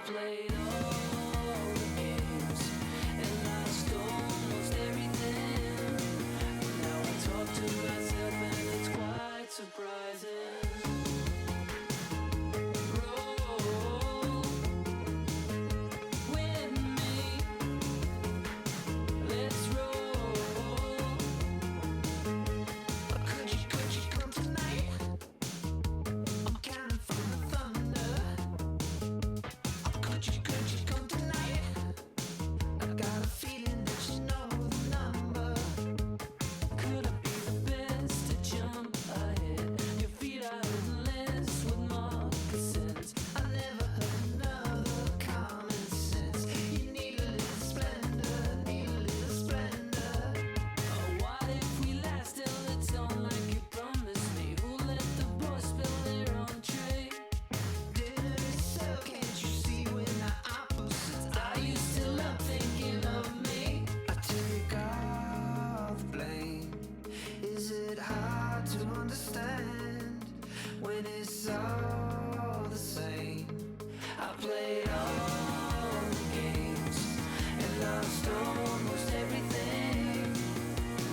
played all the games and lost almost everything. Now I talk to myself and it's quite surprising. Roll with me. Let's roll. Could you come tonight? I'm counting from the thunder. Could you come tonight? I got a feeling that you know the number. Could I be the best to jump ahead? Your feet are endless with moccasins. I never heard another common sense. You need a little splendor, need a little splendor. Oh, what if we last till it's on like you promised me? Who let the boys spill their own trade? Dinner is served, can't you see we're not opposites? Are you still up thinking of me? I take all the blame. Is it hard to understand when it's all the same? I played all the games and lost almost everything.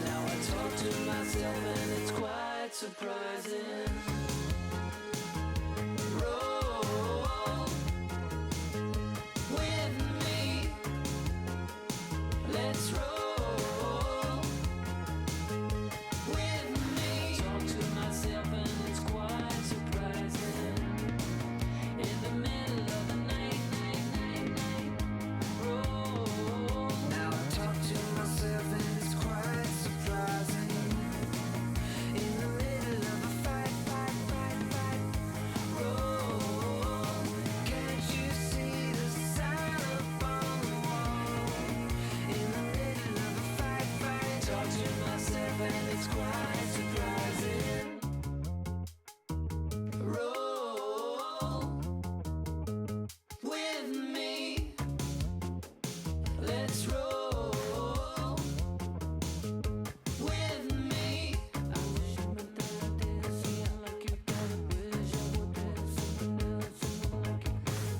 Now I talk to myself and it's quite surprising. Roll with me. Let's roll with me. Talk to myself and it's quite surprising. In the middle of the night. Roll. Now I talk to myself and it's quite surprising. In the middle of a fight. Roll. Can't you see the sign up on the wall? In the middle of a fight. Talk to myself and it's quite surprising. Roll with me. Let's roll with me. I wish you meant that I did something like you gotta wish I would do something else, someone like you.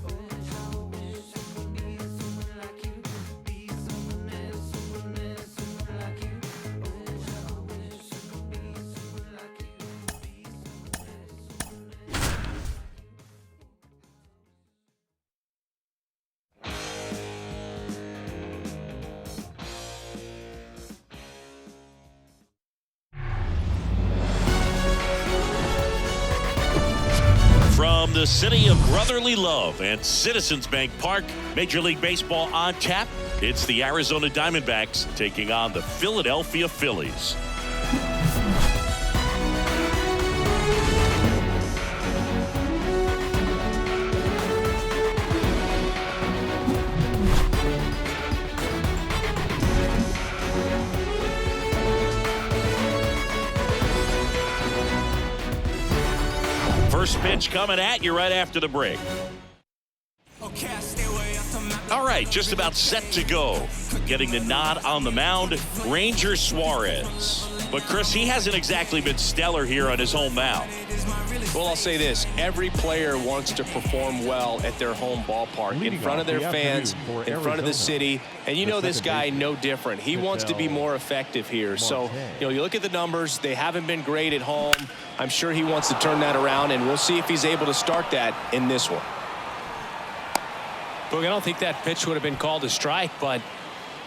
Wish I wish someone needs someone like you. Be someone else, someone like you. Wish I wish someone needs someone like you. Be someone else. From the city of brotherly love and Citizens Bank Park, Major League Baseball on tap. It's the Arizona Diamondbacks taking on the Philadelphia Phillies. First pitch coming at you right after the break. All right, just about set to go. Getting the nod on the mound, Ranger Suarez. But Chris, he hasn't exactly been stellar here on his home mound. Well, I'll say this. Every player wants to perform well at their home ballpark, in front of their fans, in front of the city. And you know this guy no different. He wants to be more effective here. So, you look at the numbers. They haven't been great at home. I'm sure he wants to turn that around, and we'll see if he's able to start that in this one. Look, I don't think that pitch would have been called a strike, but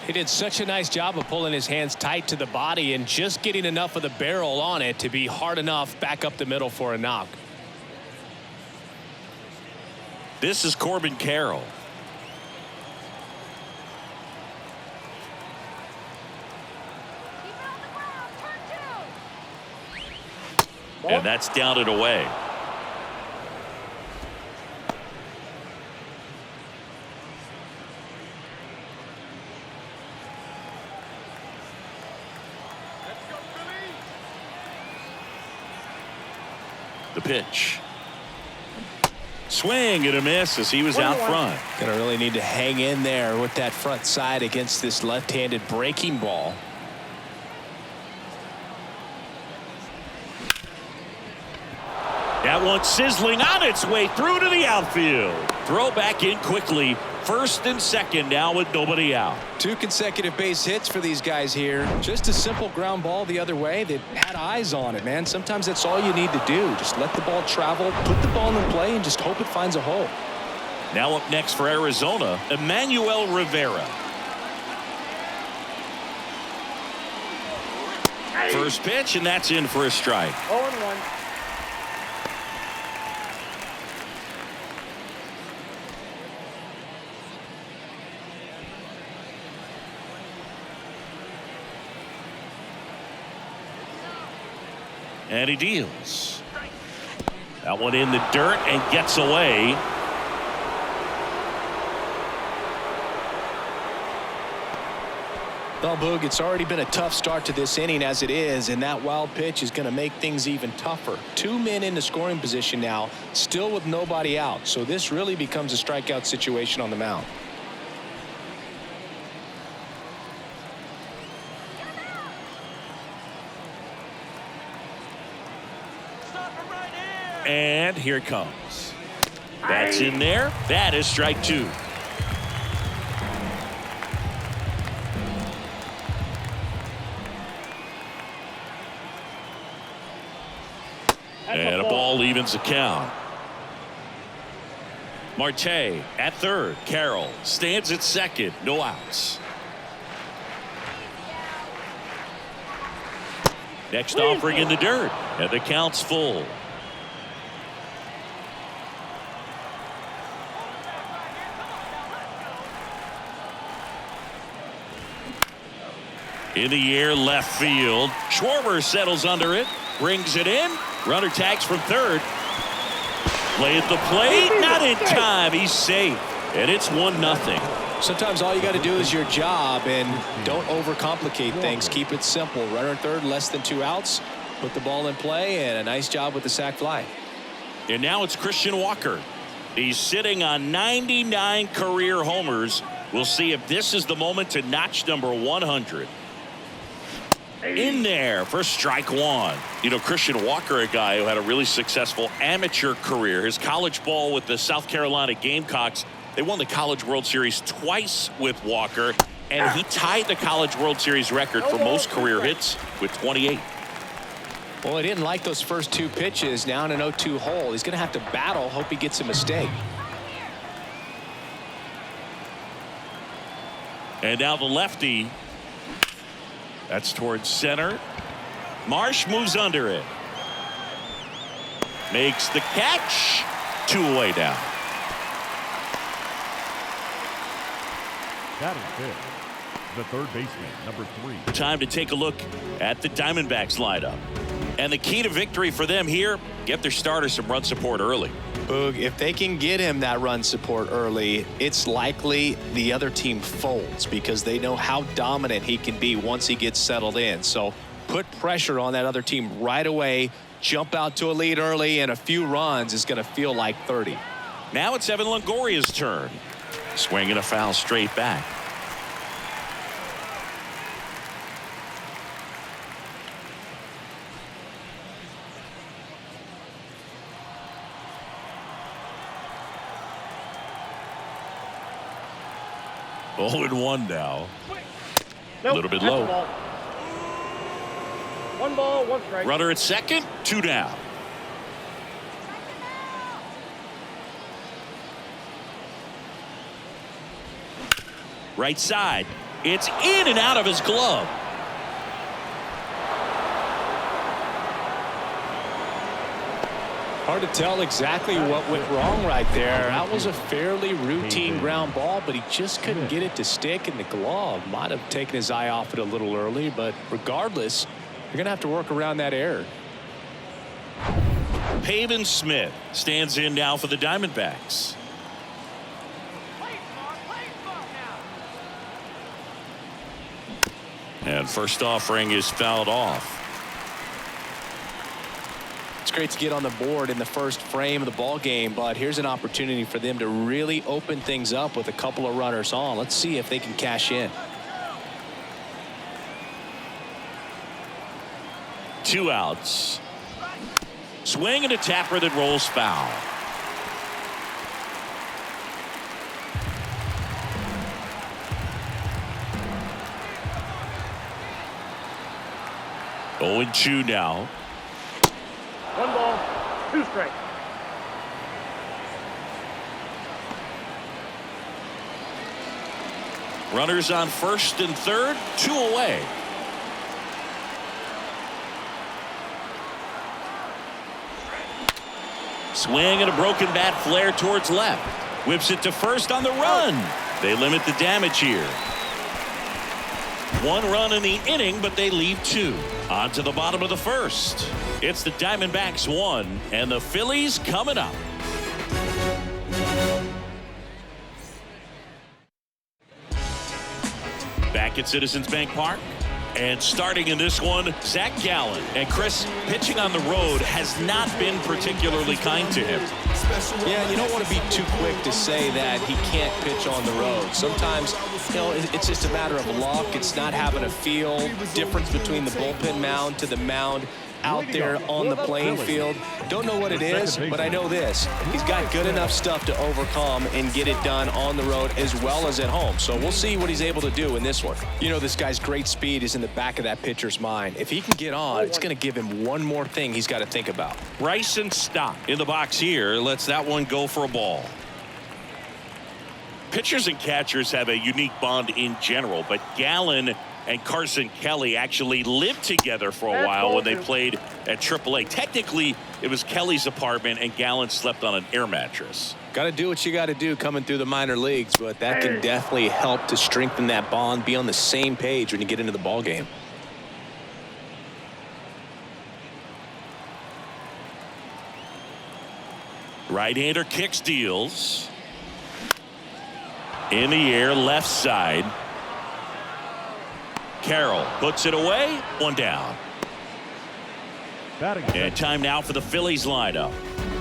he did such a nice job of pulling his hands tight to the body and just getting enough of the barrel on it to be hard enough back up the middle for a knock. This is Corbin Carroll. And that's down and away. The pitch. Swing and a miss as he was out front. Gonna really need to hang in there with that front side against this left-handed breaking ball. That one sizzling on its way through to the outfield. Throw back in quickly. First and second now with nobody out. 2 consecutive base hits for these guys here. Just a simple ground ball the other way that had eyes on it, man. Sometimes that's all you need to do. Just let the ball travel, put the ball in play, and just hope it finds a hole. Now up next for Arizona, Emmanuel Rivera. First pitch, and that's in for a strike. 0-1. And he deals. That one in the dirt and gets away. Well, Boog, it's already been a tough start to this inning as it is, and that wild pitch is going to make things even tougher. 2 men in the scoring position now, still with nobody out. So this really becomes a strikeout situation on the mound. And here it comes. That's in there. That is strike 2. And a ball evens the count. Marte at third. Carroll stands at second. No outs. Next offering in the dirt. And the count's full. In the air, left field. Schwarber settles under it. Brings it in. Runner tags from third. Play at the plate. Not in time. He's safe. And it's 1-0. Sometimes all you got to do is your job and don't overcomplicate things. Keep it simple. Runner at third, less than 2 outs. Put the ball in play, and a nice job with the sac fly. And now it's Christian Walker. He's sitting on 99 career homers. We'll see if this is the moment to notch number 100. In there for strike 1. You know, Christian Walker, a guy who had a really successful amateur career. His college ball with the South Carolina Gamecocks. They won the College World Series twice with Walker, and he tied the College World Series record for most career hits with 28. Well, he didn't like those first 2 pitches. Now in an 0-2 hole. He's going to have to battle. Hope he gets a mistake. And now the lefty. That's towards center. Marsh moves under it. Makes the catch. 2 away now. That is good. The third baseman, number 3. Time to take a look at the Diamondbacks lineup. And the key to victory for them here, get their starter some run support early. Boog, if they can get him that run support early, it's likely the other team folds because they know how dominant he can be once he gets settled in. So put pressure on that other team right away, jump out to a lead early, and a few runs is going to feel like 30. Now it's Evan Longoria's turn. Swinging a foul straight back. Oh, 0-1 now. A little bit low. 1 ball, 1 strike. Runner at second, 2 down. Right side. It's in and out of his glove. Hard to tell exactly what went wrong right there. That was a fairly routine ground ball, but he just couldn't get it to stick in the glove. Might have taken his eye off it a little early, but regardless, you're going to have to work around that error. Pavin Smith stands in now for the Diamondbacks. And first offering is fouled off. It's great to get on the board in the first frame of the ball game, but here's an opportunity for them to really open things up with a couple of runners on. Let's see if they can cash in. 2 outs. Swing and a tapper that rolls foul. Oh, and 2 now. 1 ball, 2 strikes. Runners on first and third, 2 away. Swing and a broken bat flare towards left. Whips it to first on the run. They limit the damage here. 1 run in the inning, but they leave 2. On to the bottom of the first. It's the Diamondbacks 1 and the Phillies coming up. Back at Citizens Bank Park. And starting in this one, Zach Gallen. And Chris, pitching on the road has not been particularly kind to him. Yeah, you don't want to be too quick to say that he can't pitch on the road. Sometimes, you know, it's just a matter of luck. It's not having a feel difference between the bullpen mound to the mound out there on the playing field. Don't know what it is, but I know this. He's got good enough stuff to overcome and get it done on the road as well as at home. So we'll see what he's able to do in this one. You know, this guy's great speed is in the back of that pitcher's mind. If he can get on, it's going to give him one more thing he's got to think about. Rice and Stock in the box here. Lets that one go for a ball. Pitchers and catchers have a unique bond in general, but Gallen and Carson Kelly actually lived together for a while when they played at AAA. Technically, it was Kelly's apartment and Gallen slept on an air mattress. Got to do what you got to do coming through the minor leagues, but that can definitely help to strengthen that bond, be on the same page when you get into the ball game. Right-hander kicks, deals. In the air, left side. Carroll puts it away. 1 down. And time now for the Phillies lineup.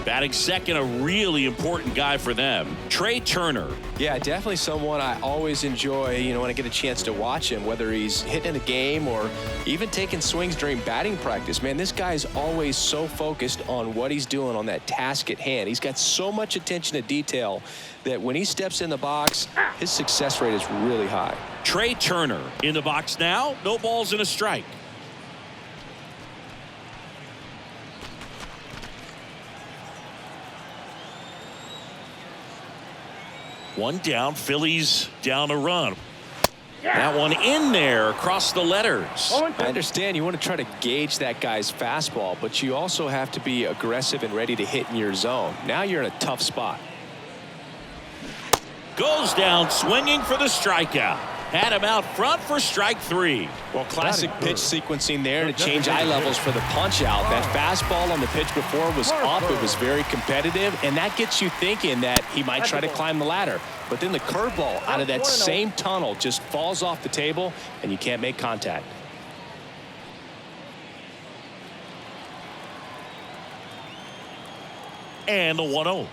Batting second, a really important guy for them, Trey Turner. Yeah, definitely someone I always enjoy, you know, when I get a chance to watch him, whether he's hitting a game or even taking swings during batting practice. Man, this guy's always so focused on what he's doing on that task at hand. He's got so much attention to detail that when he steps in the box, his success rate is really high. Trey Turner in the box now. No balls and a strike. One down. Phillies down a run. That one in there across the letters. I understand you want to try to gauge that guy's fastball, but you also have to be aggressive and ready to hit in your zone. Now you're in a tough spot. Goes down swinging for the strikeout. Had him out front for strike 3. Well, classic pitch sequencing there to change eye levels for the punch out. That fastball on the pitch before was up. It was very competitive, and that gets you thinking that he might try to climb the ladder. But then the curveball out of that same tunnel just falls off the table, and you can't make contact. And the 1-0.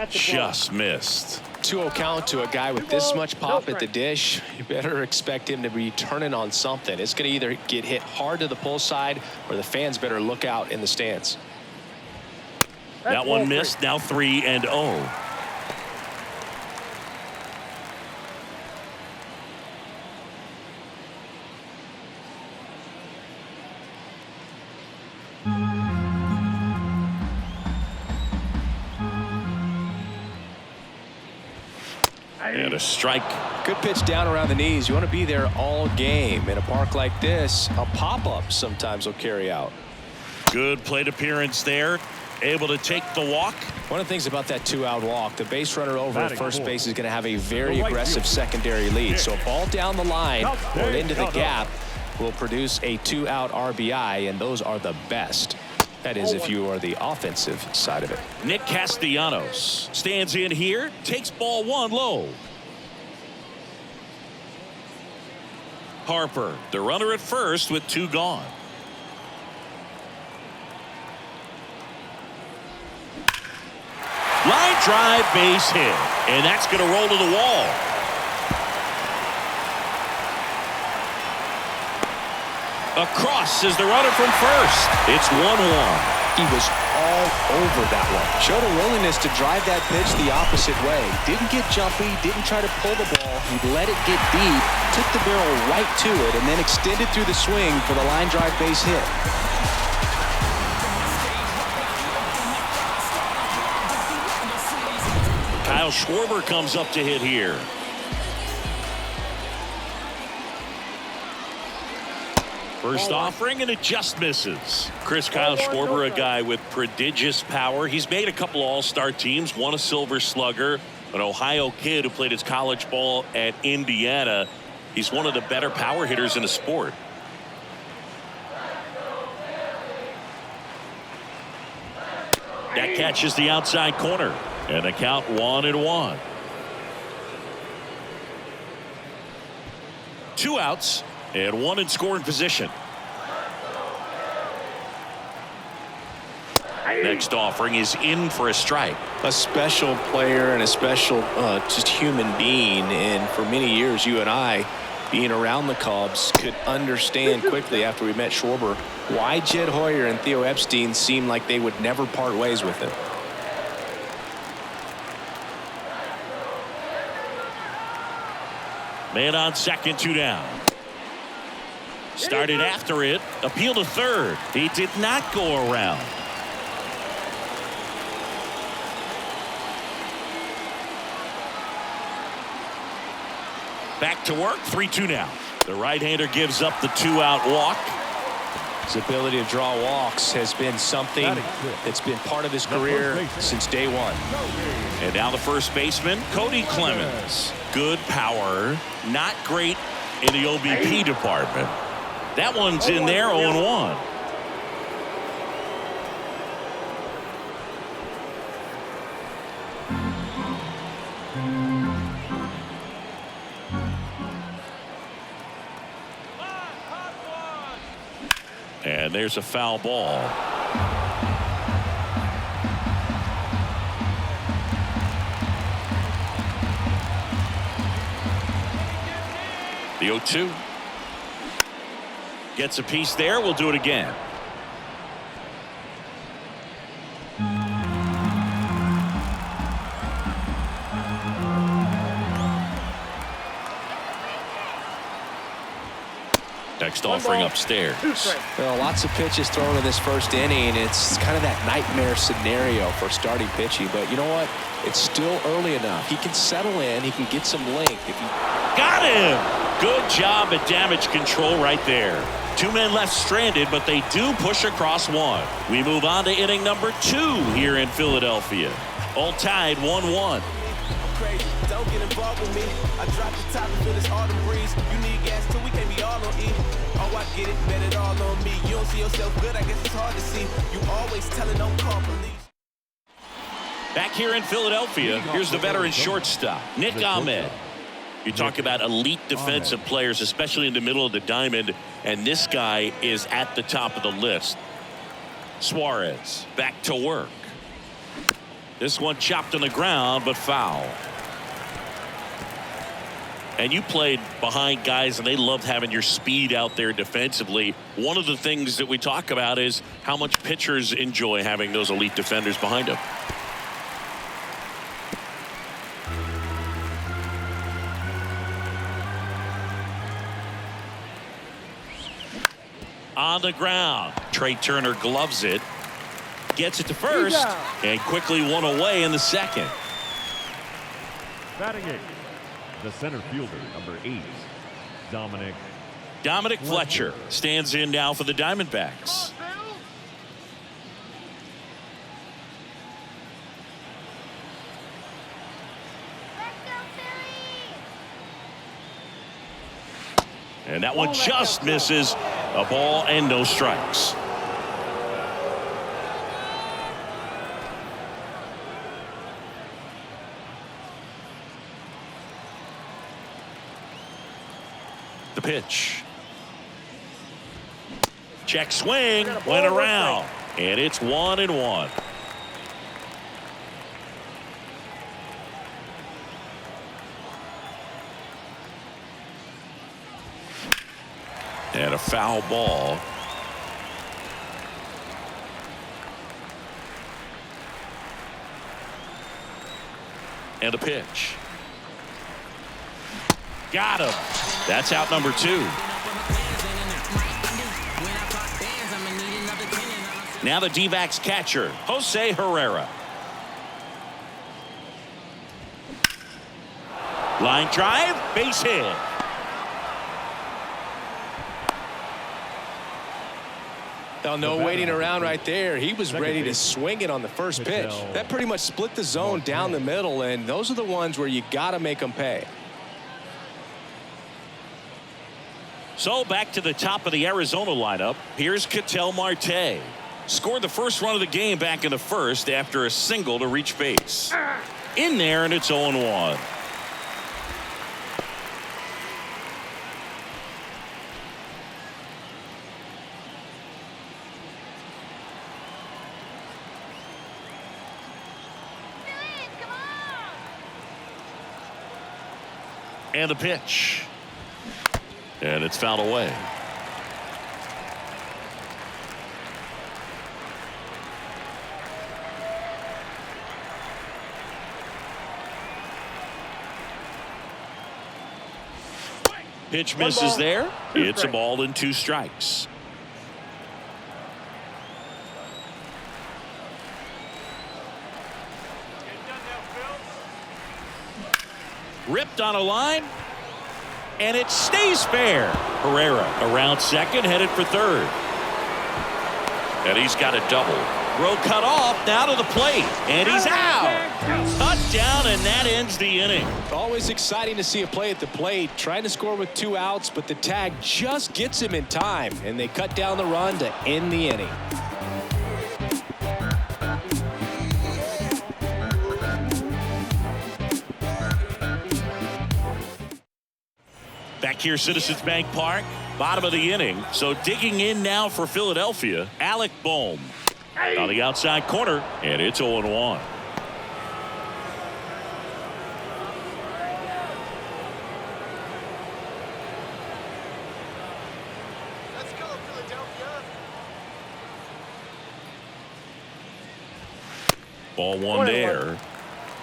Just missed. 2-0 count to a guy with this much pop at the dish. You better expect him to be turning on something. It's going to either get hit hard to the pull side or the fans better look out in the stands. That one missed. Now 3-0. And a strike. Good pitch down around the knees. You want to be there all game. In a park like this, a pop-up sometimes will carry out. Good plate appearance there. Able to take the walk. One of the things about that 2-out walk, the base runner over at first base is going to have a very aggressive secondary lead. So a ball down the line or into the gap will produce a 2-out RBI, and those are the best. That is if you are the offensive side of it. Nick Castellanos stands in here, takes ball 1 low. Harper, the runner at first with 2 gone. Line drive, base hit, and that's going to roll to the wall. Across is the runner from first. It's 1-1. He was all over that one. Showed a willingness to drive that pitch the opposite way. Didn't get jumpy, didn't try to pull the ball. He let it get deep, took the barrel right to it, and then extended through the swing for the line drive base hit. Kyle Schwarber comes up to hit here. First offering, and it just misses. Kyle Schwarber, a guy with prodigious power. He's made a couple all-star teams, won a Silver Slugger, an Ohio kid who played his college ball at Indiana. He's one of the better power hitters in the sport. That catches the outside corner, and the count 1-1. 2 outs. And 1 in scoring position. Next offering is in for a strike. A special player and a special just human being. And for many years, you and I, being around the Cubs, could understand quickly after we met Schwarber why Jed Hoyer and Theo Epstein seemed like they would never part ways with him. Man on second, 2 down. Started after it, appeal to third. He did not go around. Back to work, 3-2 now. The right-hander gives up the 2-out walk. His ability to draw walks has been something that's been part of his career since day one. And now the first baseman, Cody Clemens. Good power, not great in the OBP department. That one's in there, 0-1. And there's a foul ball. The 0-2. Gets a piece there. We'll do it again. Next offering upstairs. Well, lots of pitches thrown in this first inning. It's kind of that nightmare scenario for starting pitching. But you know what? It's still early enough. He can settle in. He can get some length. Got him! Good job at damage control right there. 2 men left stranded, but they do push across 1. We move on to inning number 2 here in Philadelphia. All tied 1-1. Crazy. Don't get involved with me. I drop the top and feel this autumn breeze. You need gas too, we can't be all on E. Oh, I get it, bet it all on me. You don't see yourself good, I guess it's hard to see. You always telling don't call police. Back here in Philadelphia, here's the veteran shortstop, Nick Ahmed. You talk about elite defensive players, especially in the middle of the diamond, and this guy is at the top of the list. Suarez back to work. This one chopped on the ground, but foul. And you played behind guys, and they loved having your speed out there defensively. One of the things that we talk about is how much pitchers enjoy having those elite defenders behind them. On the ground, Trey Turner gloves it, gets it to first, and quickly one away in the second. Batting 8, the center fielder, number 8, Dominic Fletcher stands in now for the Diamondbacks. And that one just misses. A ball and no strikes. The pitch. Check swing, went around, and it's 1-1. And a foul ball. And a pitch. Got him. That's out number 2. Now the D-backs catcher, Jose Herrera. Line drive, base hit. Oh, no waiting around right there. He was ready to swing it on the first pitch. That pretty much split the zone down the middle, and those are the ones where you got to make them pay. So back to the top of the Arizona lineup. Here's Ketel Marte. Scored the first run of the game back in the first after a single to reach base. In there, and it's 0-1. And the pitch. And it's fouled away. Pitch misses there. It's a ball and 2 strikes. Ripped on a line. And it stays fair. Herrera around second, headed for third. And he's got a double. Throw cut off, now to the plate. And he's out. Touchdown, and that ends the inning. Always exciting to see a play at the plate. Trying to score with 2 outs, but the tag just gets him in time. And they cut down the run to end the inning. Back here, Citizens Bank Park, bottom of the inning. So digging in now for Philadelphia, Alec Bohm on the outside corner, and it's 0-1. Let's go, Philadelphia. Ball 1 there.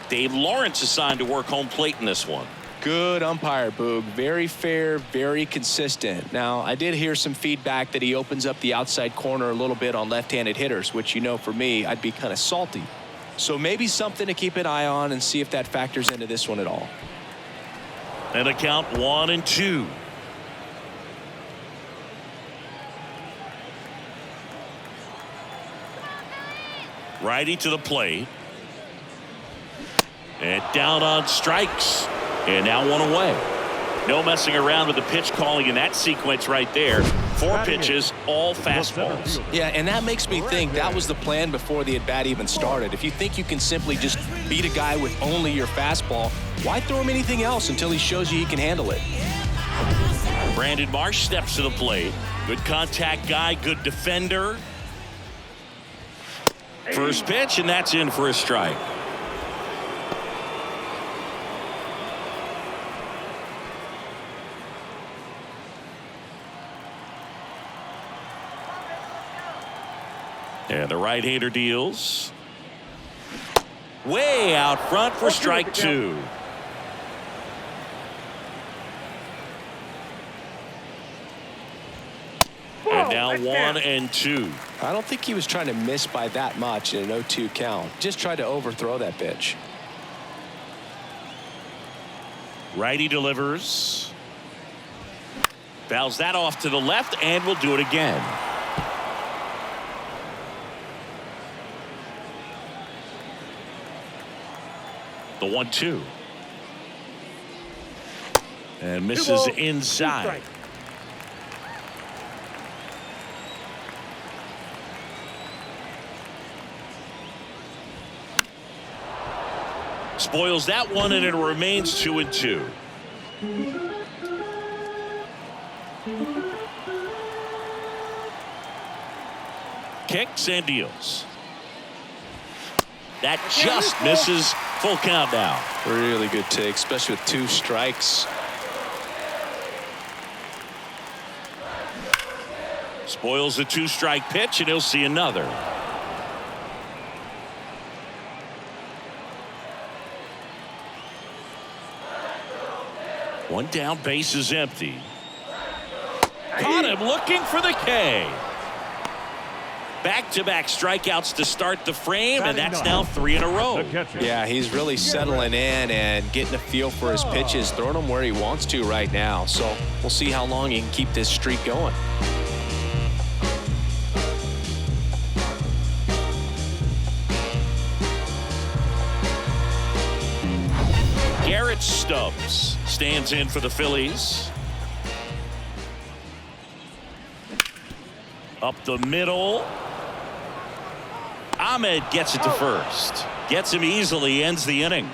Dave Lawrence assigned to work home plate in this one. Good umpire, Boog. Very fair, very consistent. Now, I did hear some feedback that he opens up the outside corner a little bit on left-handed hitters, which, you know, for me, I'd be kind of salty. So maybe something to keep an eye on and see if that factors into this one at all. And a count 1-2. Righty to the plate. And down on strikes. And now 1 away. No messing around with the pitch calling in that sequence right there. 4 pitches, all fastballs. Yeah, and that makes me think that was the plan before the at-bat even started. If you think you can simply just beat a guy with only your fastball, why throw him anything else until he shows you he can handle it? Brandon Marsh steps to the plate. Good contact guy, good defender. First pitch, and that's in for a strike. And the right-hander deals. Way out front for strike 2. And now 1-2. I don't think he was trying to miss by that much in an 0-2 count. Just tried to overthrow that pitch. Righty delivers. Fouls that off to the left, and will do it again. The 1-2. And misses inside. Spoils that one, and it remains 2-2. Kicks and deals. That just misses. Full count now. Really good take, especially with 2 strikes. Spoils the 2-strike pitch, and he'll see another. One down, base is empty. Caught him looking for the K. Back-to-back strikeouts to start the frame, and that's now 3 in a row. Yeah, he's really settling in and getting a feel for his pitches, throwing them where he wants to right now. So we'll see how long he can keep this streak going. Garrett Stubbs stands in for the Phillies. Up the middle. Ahmed gets it to first. Gets him easily, ends the inning.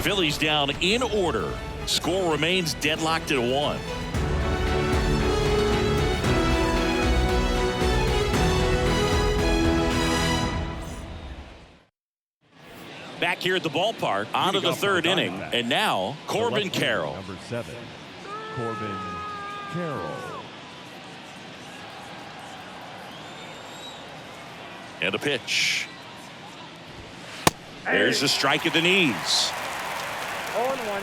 Phillies down in order. Score remains deadlocked at 1. Back here at the ballpark, on to the 3rd inning, and now Corbin Carroll. Number 7, Corbin Carroll. And a pitch. There's a strike at the knees. 0-1.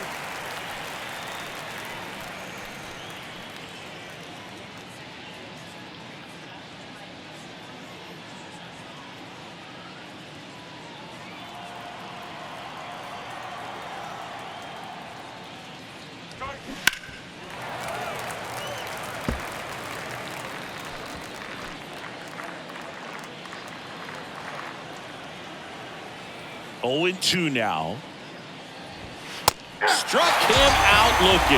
Oh, 2 now. Struck him out looking.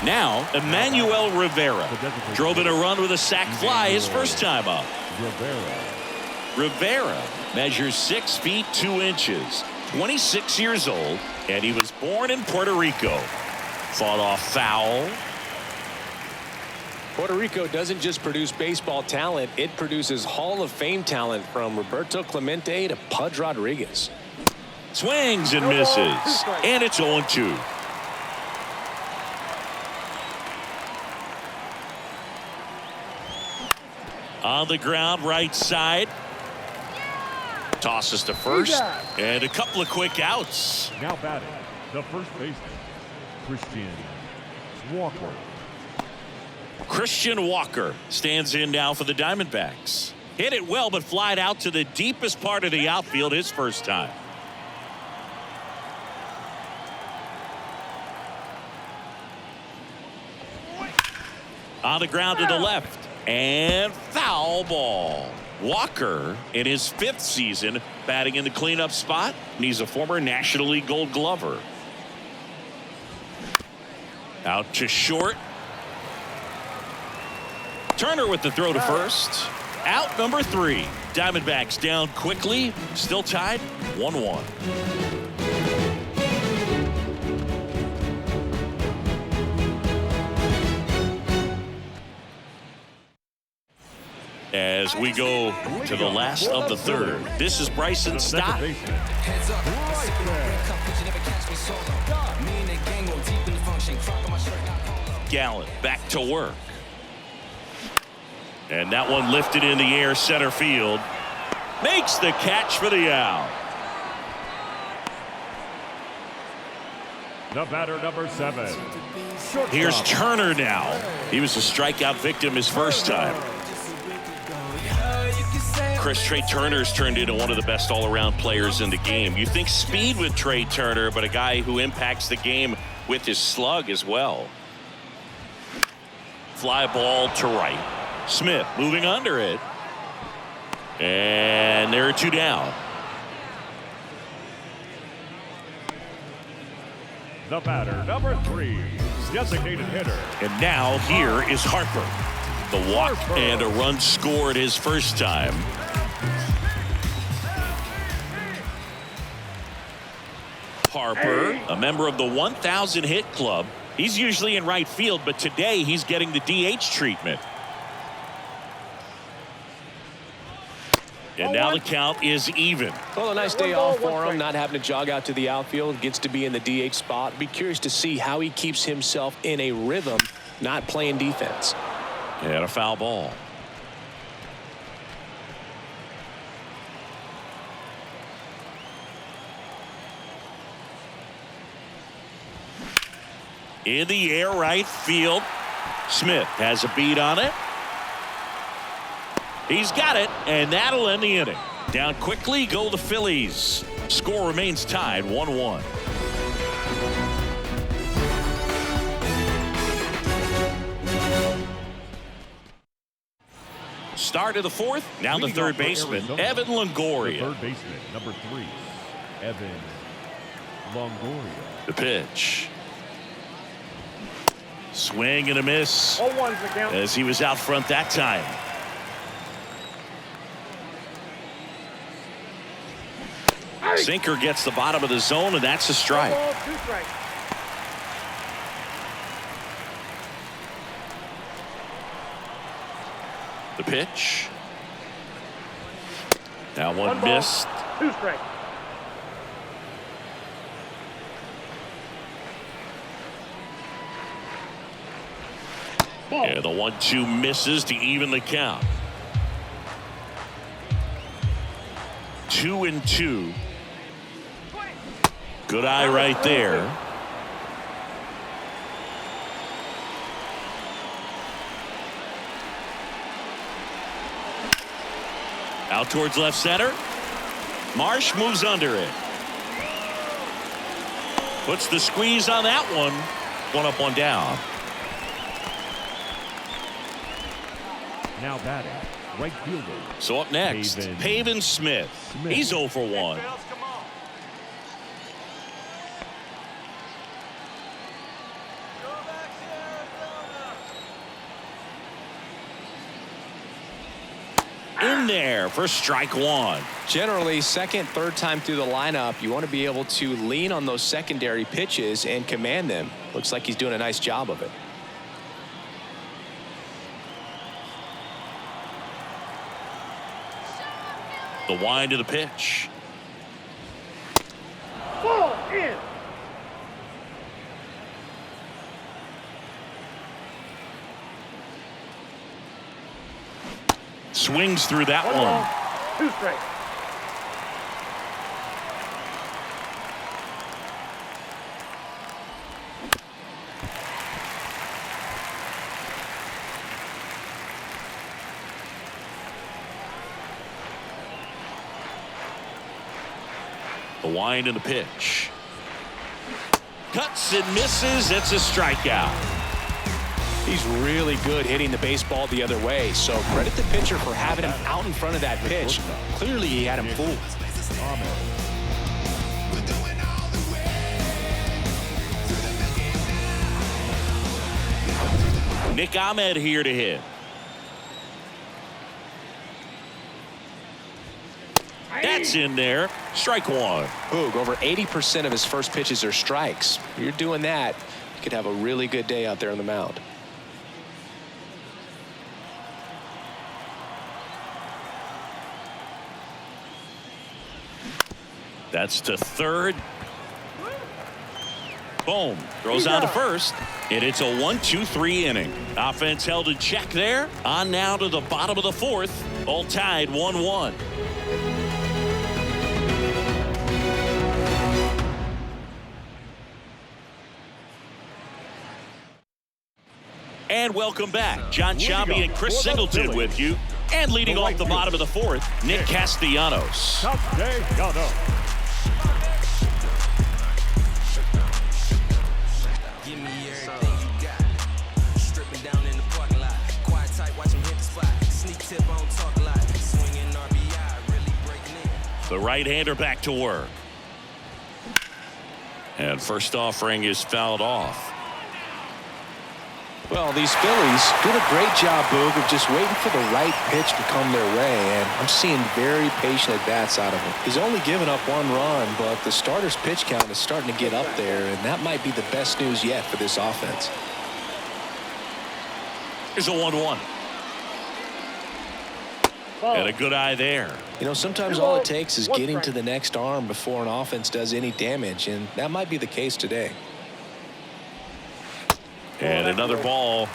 Now, Emmanuel Rivera drove in a run with a sac fly his first time up. Rivera measures 6 feet 2 inches, 26 years old, and he was born in Puerto Rico. Fought off foul. Puerto Rico doesn't just produce baseball talent, it produces Hall of Fame talent from Roberto Clemente to Pudge Rodriguez. Swings and misses, and it's 0-2. On the ground, right side. Tosses to first, and a couple of quick outs. Now batting, the first baseman, Christian Walker stands in now for the Diamondbacks. Hit it well, but flied out to the deepest part of the outfield his first time. On the ground to the left, and foul ball. Walker in his 5th season batting in the cleanup spot, and he's a former National League Gold Glover. Out to short. Turner with the throw to first. Out number 3. Diamondbacks down quickly. Still tied 1-1. As we go to the last of the 3rd, this is Bryson Stott. Gallen back to work. And that one lifted in the air, center field. Makes the catch for the out. The batter, number 7. Here's Turner now. He was a strikeout victim his first time. Trey Turner's turned into one of the best all-around players in the game. You think speed with Trey Turner, but a guy who impacts the game with his slug as well. Fly ball to right. Smith moving under it. And there are 2 down. The batter, number 3, designated hitter. And now here is Harper. The walk and a run scored his first time. Harper, a member of the 1,000 hit club. He's usually in right field, but today he's getting the DH treatment. And now the count is even. Well, a nice day off for him, not having to jog out to the outfield. Gets to be in the DH spot. Be curious to see how he keeps himself in a rhythm, not playing defense. And a foul ball. In the air, right field. Smith has a beat on it. He's got it, and that'll end the inning. Down quickly go the Phillies. Score remains tied 1-1. Start of the fourth. Now the third baseman, Evan Longoria. Third baseman, number 3, Evan Longoria. The pitch. Swing and a miss 0-1's the count. as he was out front that time. Sinker gets the bottom of the zone, and that's a strike. Ball, 2 strikes. The pitch. That one ball, missed. 2 strikes. Ball. And the 1-2 misses to even the count. 2-2. Good eye right there. Out towards left center. Marsh moves under it. Puts the squeeze on that one. 1 up, 1 down. Now batting, right fielder. So up next, Pavin Smith. He's 0 for 1. In there for strike 1. Generally, second, third time through the lineup, you want to be able to lean on those secondary pitches and command them. Looks like he's doing a nice job of it. The wind of the pitch. Ball in. Swings through that 1 one. ball, 2 strikes. The wind and the pitch. Cuts and misses. It's a strikeout. He's really good hitting the baseball the other way, so credit the pitcher for having him out in front of that pitch. Clearly he had him fooled. Nick Ahmed here to hit. That's in there. Strike 1. Boog, over 80% of his first pitches are strikes. You're doing that, you could have a really good day out there on the mound. That's to third. Boom. Throws on to first. And it's a 1-2-3 inning. Offense held in check there. On now to the bottom of the fourth. All tied 1-1. And welcome back. John Sciambi and Chris Singleton with you. And leading off the bottom of the fourth, Nick Castellanos. Castellanos. Give me everything you got. Stripping down in the parking lot. Quiet tight, watch him hit the spot. Sneak tip, I don't talk a lot. Swinging RBI, really breaking in. The right-hander back to work. And first offering is fouled off. Well, these Phillies did a great job, Boog, of just waiting for the right pitch to come their way, and I'm seeing very patient at-bats out of him. He's only given up 1 run, but the starter's pitch count is starting to get up there, and that might be the best news yet for this offense. Here's a 1-1. And a good eye there. You know, sometimes all it takes is getting to the next arm before an offense does any damage, and that might be the case today. And another ball.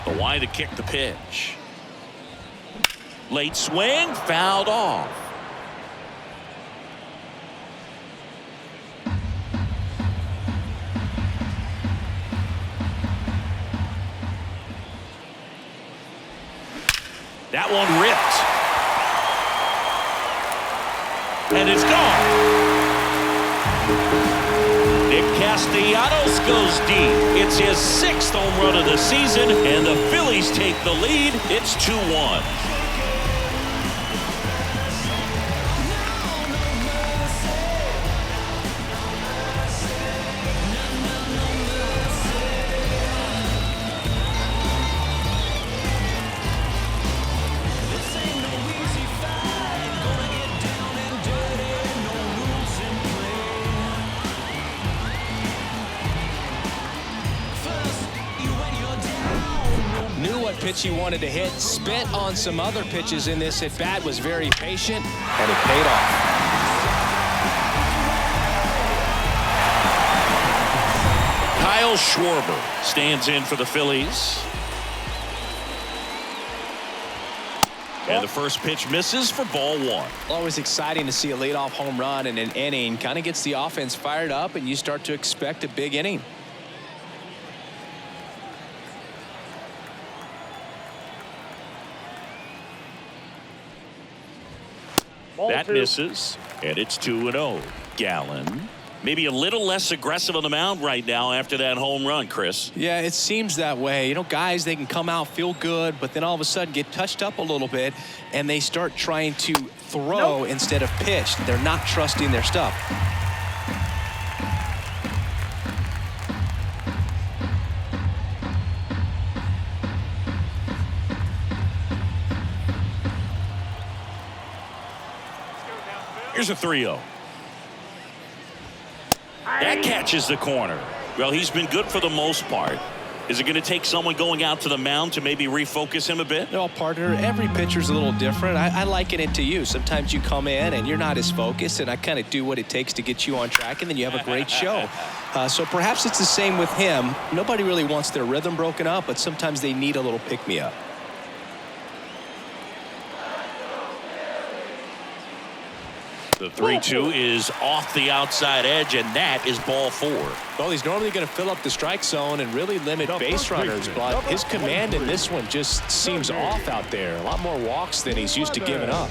The line to kick the pitch. Late swing, fouled off. That one ripped. And it's gone. Nick Castellanos goes deep. It's his 6th home run of the season, and the Phillies take the lead. It's 2-1. Pitch he wanted to hit, spent on some other pitches in this at bat, was very patient, and it paid off. Kyle Schwarber stands in for the Phillies. And the first pitch misses for ball 1. Always exciting to see a leadoff home run in an inning. Kind of gets the offense fired up, and you start to expect a big inning. That misses, and it's 2-0. Gallen, maybe a little less aggressive on the mound right now after that home run, Chris. Yeah, it seems that way. You know, guys, they can come out, feel good, but then all of a sudden get touched up a little bit, and they start trying to throw instead of pitch. They're not trusting their stuff. Here's a 3-0. That catches the corner. Well, he's been good for the most part. Is it going to take someone going out to the mound to maybe refocus him a bit? No, partner, every pitcher's a little different. I liken it to you. Sometimes you come in and you're not as focused, and I kind of do what it takes to get you on track, and then you have a great show. So perhaps it's the same with him. Nobody really wants their rhythm broken up, but sometimes they need a little pick-me-up. The 3-2 is off the outside edge, and that is ball 4. Well, he's normally going to fill up the strike zone and really limit base runners, but his command in this one just seems off out there. A lot more walks than he's used to giving up.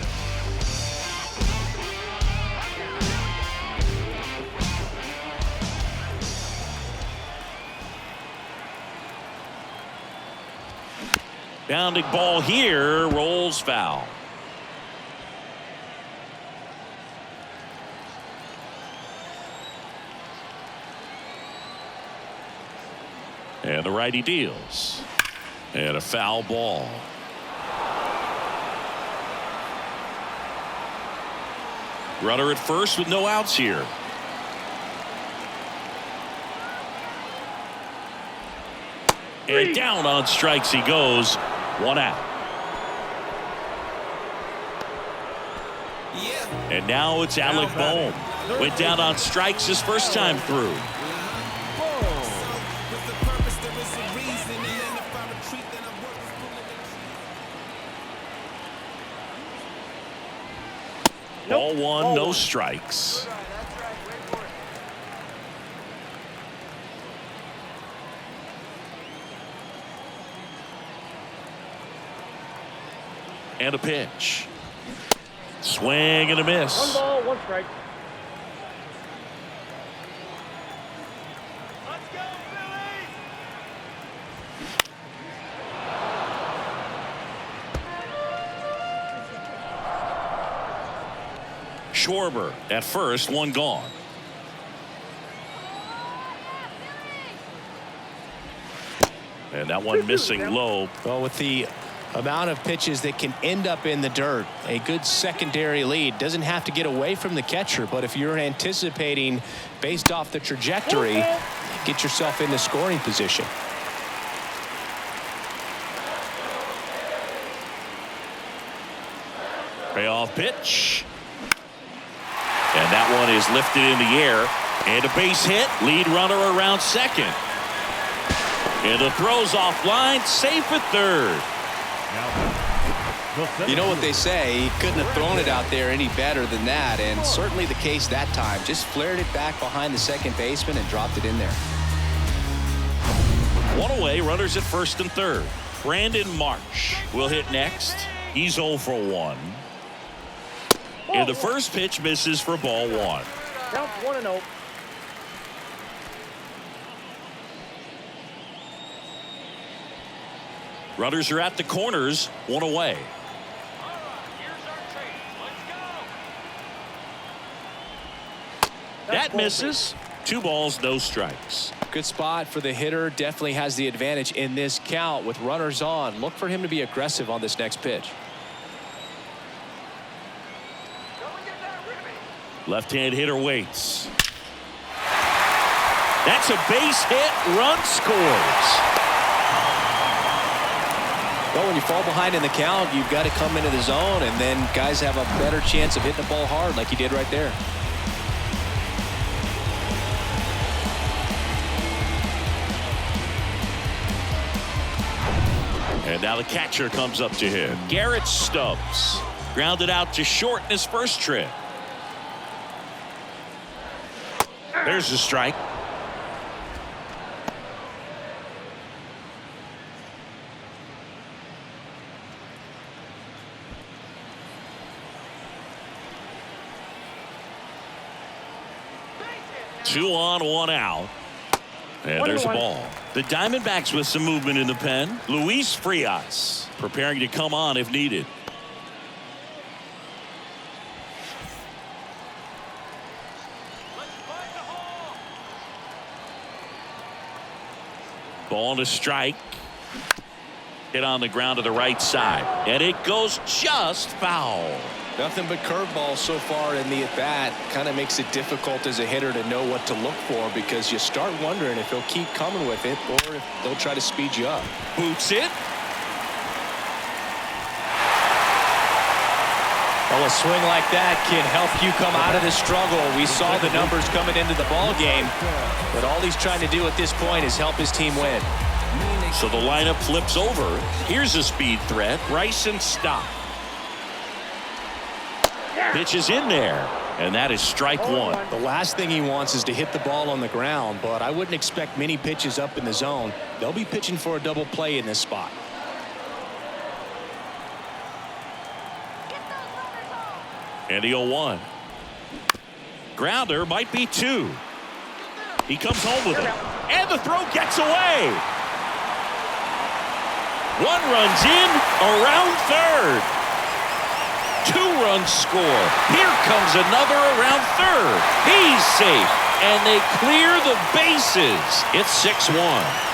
Bounding ball here, rolls foul. And the righty deals. And a foul ball. Runner at first with no outs here. And down on strikes he goes. 1 out. And now it's Alec Bohm. Went down on strikes his first time through. Ball 1, no strikes. And a pitch. Swing and a miss. 1 ball, 1 strike. Let's go, Phillies! Schwarber at first, 1 gone. And that one missing low. Well, with the amount of pitches that can end up in the dirt, a good secondary lead. Doesn't have to get away from the catcher, but if you're anticipating based off the trajectory, get yourself into scoring position. Payoff pitch. And that one is lifted in the air. And a base hit. Lead runner around second. And the throw's offline. Safe at third. You know what they say, he couldn't have thrown it out there any better than that, and certainly the case that time. Just flared it back behind the second baseman and dropped it in there. One away, runners at first and third. Brandon Marsh will hit next. He's 0 for 1. And the first pitch misses for ball 1. Count 1-0. Runners are at the corners, 1 away. That misses. 2 balls, no strikes. Good spot for the hitter. Definitely has the advantage in this count with runners on. Look for him to be aggressive on this next pitch. Left-hand hitter waits. That's a base hit. Run scores. Well, when you fall behind in the count, you've got to come into the zone, and then guys have a better chance of hitting the ball hard like he did right there. And now the catcher comes up to him. Garrett Stubbs grounded out to short in his first trip. There's the strike. Two on, 1 out. And there's a ball. The Diamondbacks with some movement in the pen. Luis Frias preparing to come on if needed. Ball to strike. Hit on the ground to the right side. And it goes just foul. Nothing but curveballs so far in the at-bat. Kind of makes it difficult as a hitter to know what to look for because you start wondering if he'll keep coming with it or if they'll try to speed you up. Boots it. Well, a swing like that can help you come out of the struggle. We saw the numbers coming into the ball game, but all he's trying to do at this point is help his team win. So the lineup flips over. Here's a speed threat. Bryson Stott. Pitch is in there, and that is strike 1. The last thing he wants is to hit the ball on the ground, but I wouldn't expect many pitches up in the zone. They'll be pitching for a double play in this spot. And the 0-1. Grounder might be 2. He comes home with it, and the throw gets away. 1 runs in around third. 2 runs score. Here comes another around third. He's safe, and they clear the bases. It's 6-1.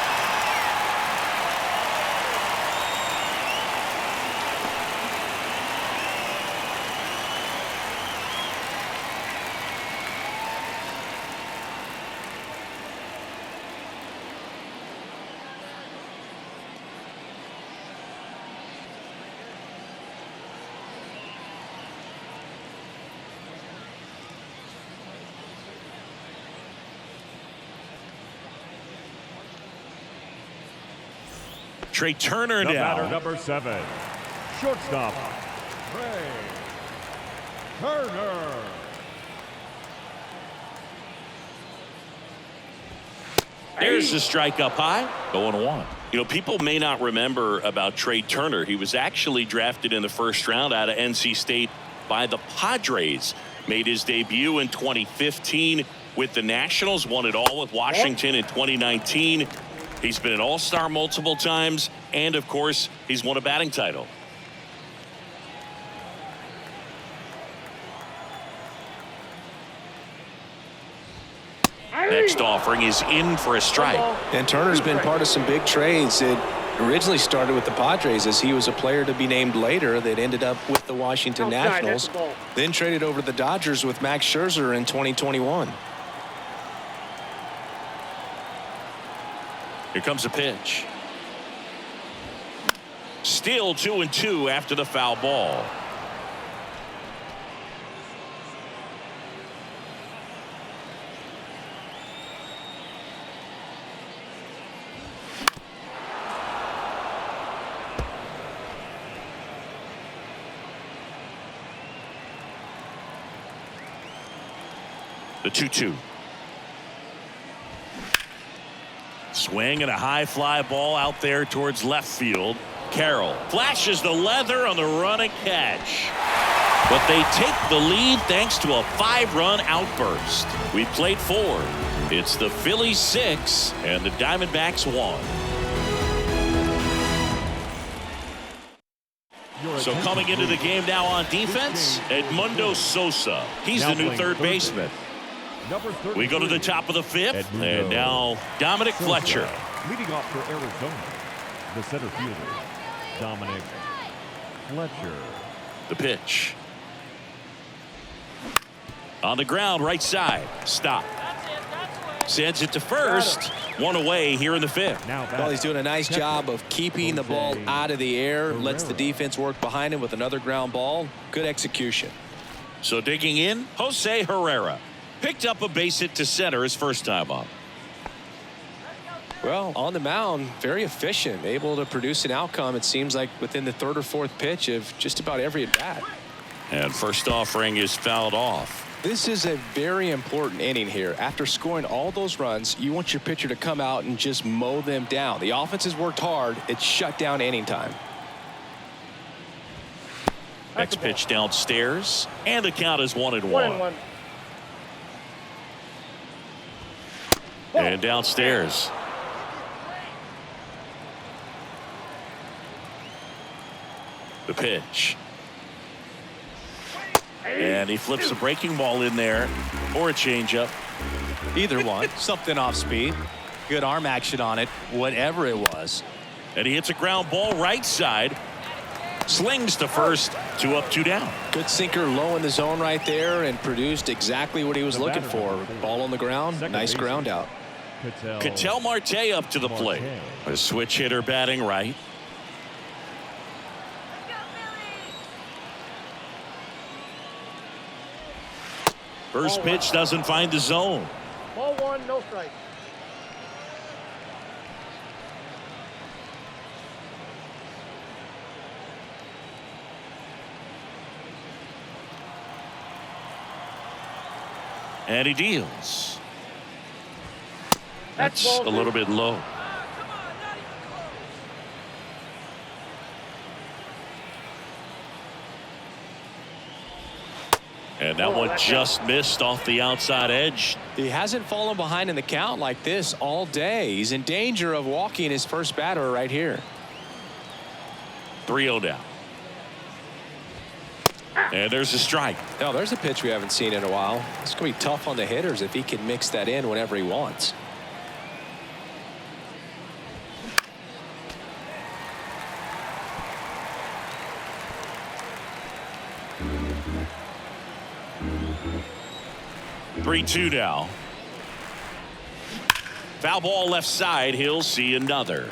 Trey Turner The batter, down. number 7, shortstop, Trey Turner. There's the strike up high. 0-1. You know, people may not remember about Trey Turner. He was actually drafted in the first round out of NC State by the Padres. Made his debut in 2015 with the Nationals. Won it all with Washington in 2019. He's been an all-star multiple times, and of course, he's won a batting title. Next offering is in for a strike. And Turner's been part of some big trades. It originally started with the Padres as he was a player to be named later that ended up with the Washington Nationals. Then traded over to the Dodgers with Max Scherzer in 2021. Here comes a pitch. Still 2-2 after the foul ball. The 2-2. Swing and a high fly ball out there towards left field. Carroll flashes the leather on the run and catch. But they take the lead thanks to a 5-run outburst. We played 4. It's the Phillies 6 and the Diamondbacks 1. So coming into the game now on defense, Edmundo Sosa. He's the new third baseman. We go to the top of the 5th, and now Dominic Fletcher. Leading off for Arizona, the center fielder, Dominic Fletcher. The pitch. On the ground, right side. Stop. Sends it to first. 1 away here in the 5th. Well, he's doing a nice job of keeping the ball out of the air. Lets the defense work behind him with another ground ball. Good execution. So digging in, Jose Herrera. Picked up a base hit to center his first time up. Well, on the mound, very efficient. Able to produce an outcome, it seems like, within the 3rd or 4th pitch of just about every at-bat. And first offering is fouled off. This is a very important inning here. After scoring all those runs, you want your pitcher to come out and just mow them down. The offense has worked hard. It's shut down inning time. Next pitch downstairs, and the count is 1-1. 1-1. And downstairs. The pitch. And he flips a breaking ball in there, or a changeup. Either one. Something off speed. Good arm action on it, whatever it was. And he hits a ground ball right side. Slings to first. 2 up, 2 down. Good sinker low in the zone right there and produced exactly what he was looking for. Ball on the ground. Nice ground out. Ketel Marte up to the plate. A switch hitter batting right. First pitch doesn't find the zone. Ball 1, no strike. And he deals. That's That's ball a little 2. bit low. And that one just missed off the outside edge. He hasn't fallen behind in the count like this all day. He's in danger of walking his first batter right here. 3-0 down. And there's a strike. Now there's a pitch we haven't seen in a while. It's going to be tough on the hitters if he can mix that in whenever he wants. Three-2 now. Foul ball left side. He'll see another.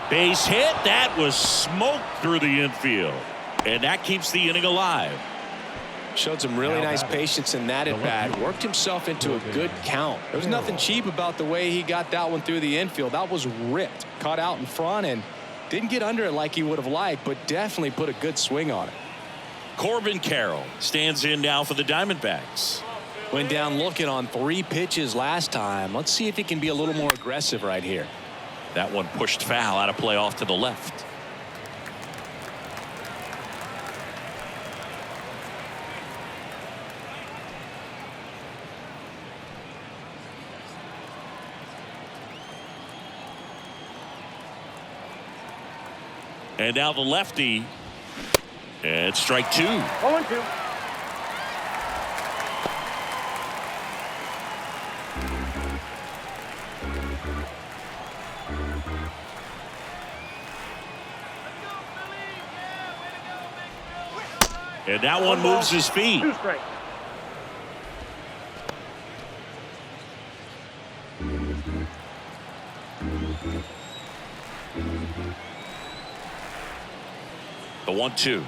Base hit. That was smoked through the infield. And that keeps the inning alive. Showed some really nice patience in that at bat. Worked himself into a good count. There was nothing cheap about the way he got that one through the infield. That was ripped. Caught out in front and didn't get under it like he would have liked, but definitely put a good swing on it. Corbin Carroll stands in now for the Diamondbacks. Went down looking on 3 pitches last time. Let's see if he can be a little more aggressive right here. That one pushed foul out of play off to the left. And now the lefty. And strike 2. 0-2. And that one moves his feet. 2 strikes. The 1-2.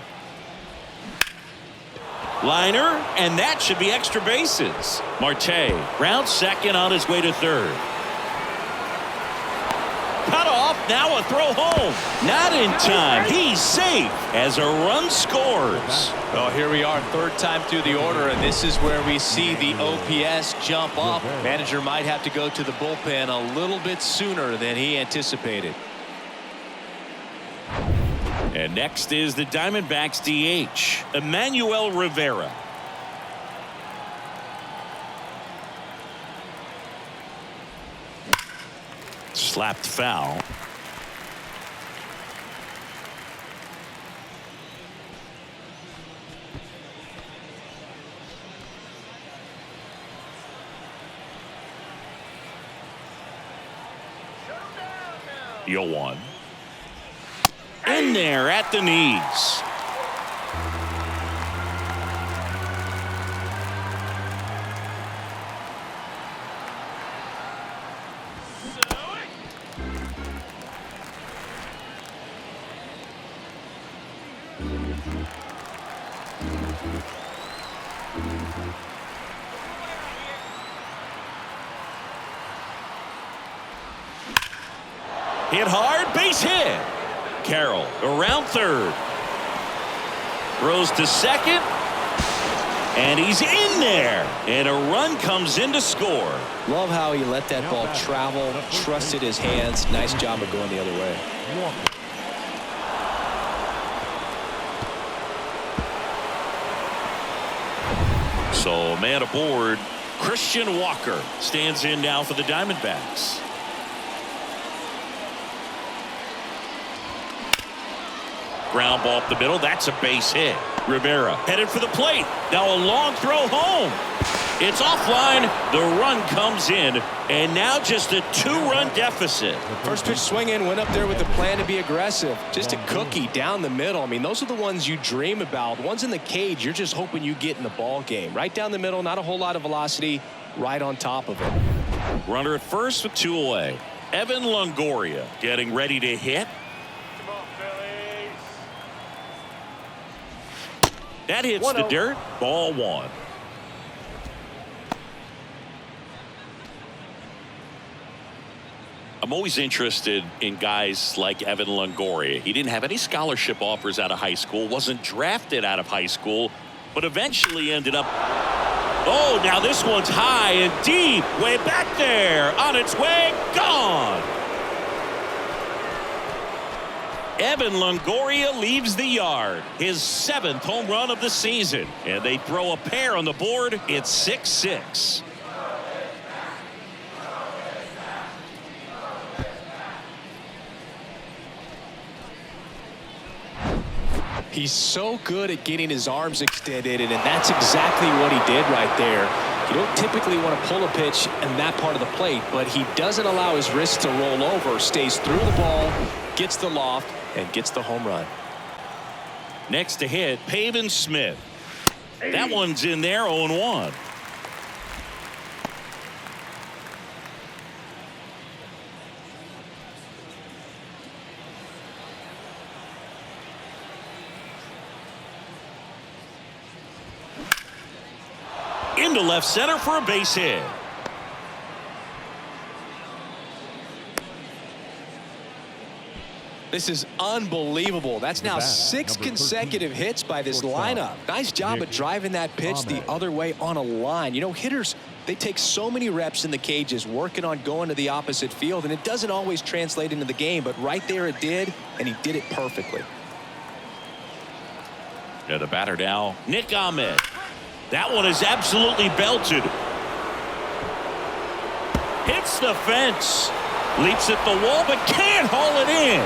Liner, and that should be extra bases. Marte rounds second on his way to third. Now a throw home. Not in time. He's safe as a run scores. Well, here we are, third time through the order, and this is where we see the OPS jump up. Manager might have to go to the bullpen a little bit sooner than he anticipated. And next is the Diamondbacks DH, Emmanuel Rivera. Slapped foul. Yoan. In there at the knees. Hit hard, base hit. Carroll around third. Throws to second. And he's in there. And a run comes in to score. Love how he let that ball travel, trusted his hands. Nice job of going the other way. So man aboard. Christian Walker stands in now for the Diamondbacks. Ground ball up the middle. That's a base hit. Rivera headed for the plate. Now a long throw home. It's offline. The run comes in. And now just a 2-run deficit. First pitch swing in, went up there with the plan to be aggressive. Just a cookie down the middle. I mean, those are the ones you dream about. Ones in the cage, you're just hoping you get in the ball game. Right down the middle, not a whole lot of velocity, right on top of it. Runner at first with 2 away. Evan Longoria getting ready to hit. That hits the dirt. Ball 1. I'm always interested in guys like Evan Longoria. He didn't have any scholarship offers out of high school, wasn't drafted out of high school, but eventually ended up. Oh, now this one's high and deep, way back there, on its way, gone. Evan Longoria leaves the yard, his 7th home run of the season, and they throw a pair on the board. It's 6-6. He's so good at getting his arms extended, and that's exactly what he did right there. You don't typically want to pull a pitch in that part of the plate, but he doesn't allow his wrist to roll over, stays through the ball, gets the loft, and gets the home run. Next to hit, Pavin Smith. That one's in there, 0-1. Into left center for a base hit. This is unbelievable. That's now 6 consecutive hits by this lineup. Nice job of driving that pitch the other way on a line. You know, hitters, they take so many reps in the cages working on going to the opposite field, and it doesn't always translate into the game, but right there it did, and he did it perfectly. Yeah, the batter now, Nick Ahmed. That one is absolutely belted. Hits the fence. Leaps at the wall, but can't haul it in.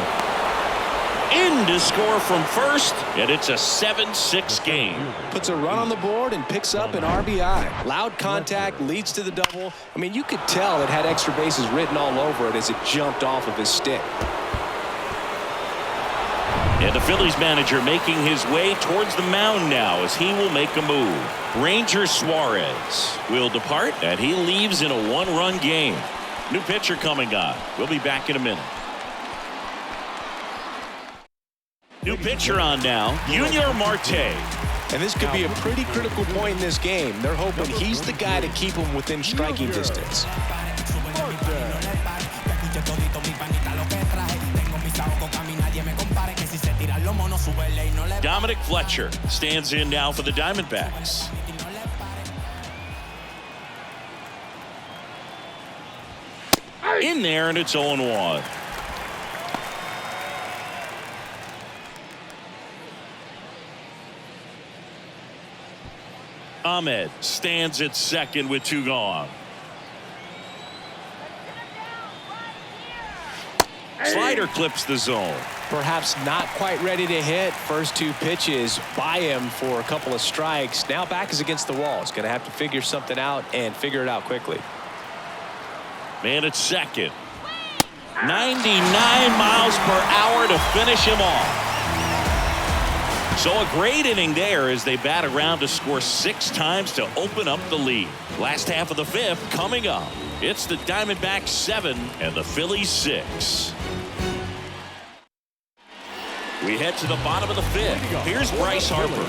In to score from first, and it's a 7-6 game. Puts a run on the board and picks up an RBI. Loud contact leads to the double. I mean, you could tell it had extra bases written all over it as it jumped off of his stick. And the Phillies manager making his way towards the mound now as he will make a move. Ranger Suarez will depart, and he leaves in a 1-run game. New pitcher coming on. We'll be back in a minute. New pitcher on now, Junior Marte. And this could be a pretty critical point in this game. They're hoping he's the guy to keep them within striking distance. Dominic Fletcher stands in now for the Diamondbacks. In there, and it's 0-1. Ahmed stands at second with 2 gone. Slider clips the zone. Perhaps not quite ready to hit. First 2 pitches by him for a couple of strikes. Now back is against the wall. He's going to have to figure something out and figure it out quickly. Man at second. 99 miles per hour to finish him off. So a great inning there as they bat around to score 6 times to open up the lead. Last half of the 5th coming up. It's the Diamondbacks 7 and the Phillies 6. We head to the bottom of the 5th. Here's Bryce Harper.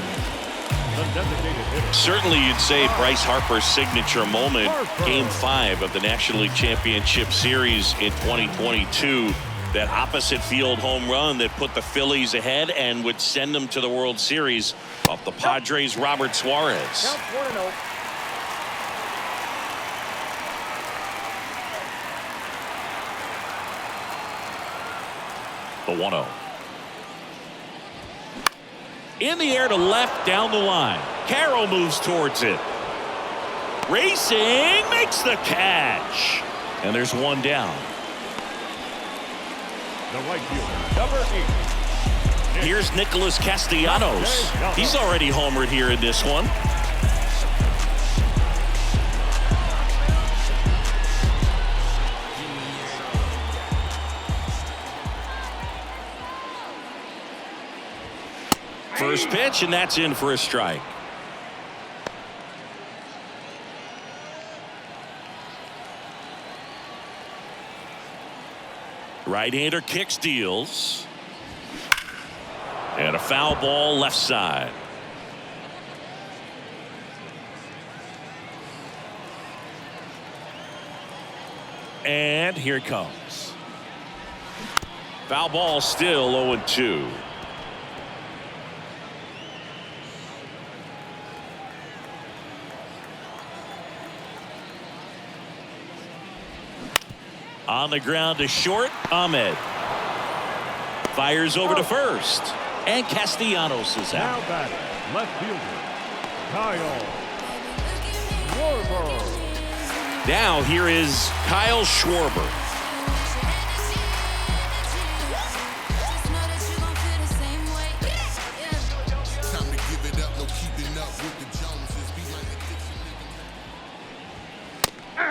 Certainly you'd say Bryce Harper's signature moment, Game 5 of the National League Championship Series in 2022. That opposite field home run that put the Phillies ahead and would send them to the World Series off the Padres' Robert Suarez. Count 1-0. The 1-0. In the air to left down the line. Carroll moves towards it. Racing, makes the catch. And there's 1 down. The right fielder, number 8. Here's Nicholas Castellanos. He's already homered here in this one. First pitch, and that's in for a strike. Right-hander kicks, deals. And a foul ball left side. And here it comes. Foul ball, still 0-2. On the ground to short, Ahmed. Fires over to first. And Castellanos is out. Now batting, left fielder, Kyle Schwarber. Now here is Kyle Schwarber.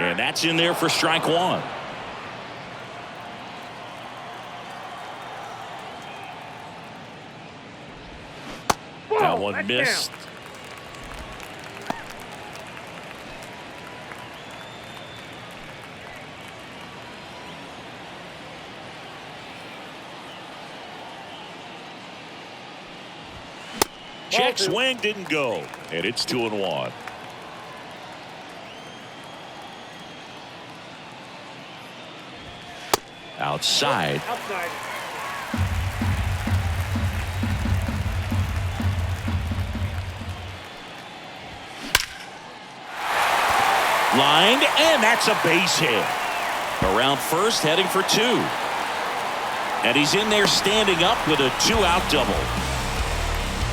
And that's in there for strike 1. That one missed. Check swing, didn't go. And it's 2-1. Outside. Outside. Lined, and that's a base hit. Around first, heading for 2. And he's in there standing up with a 2-out double.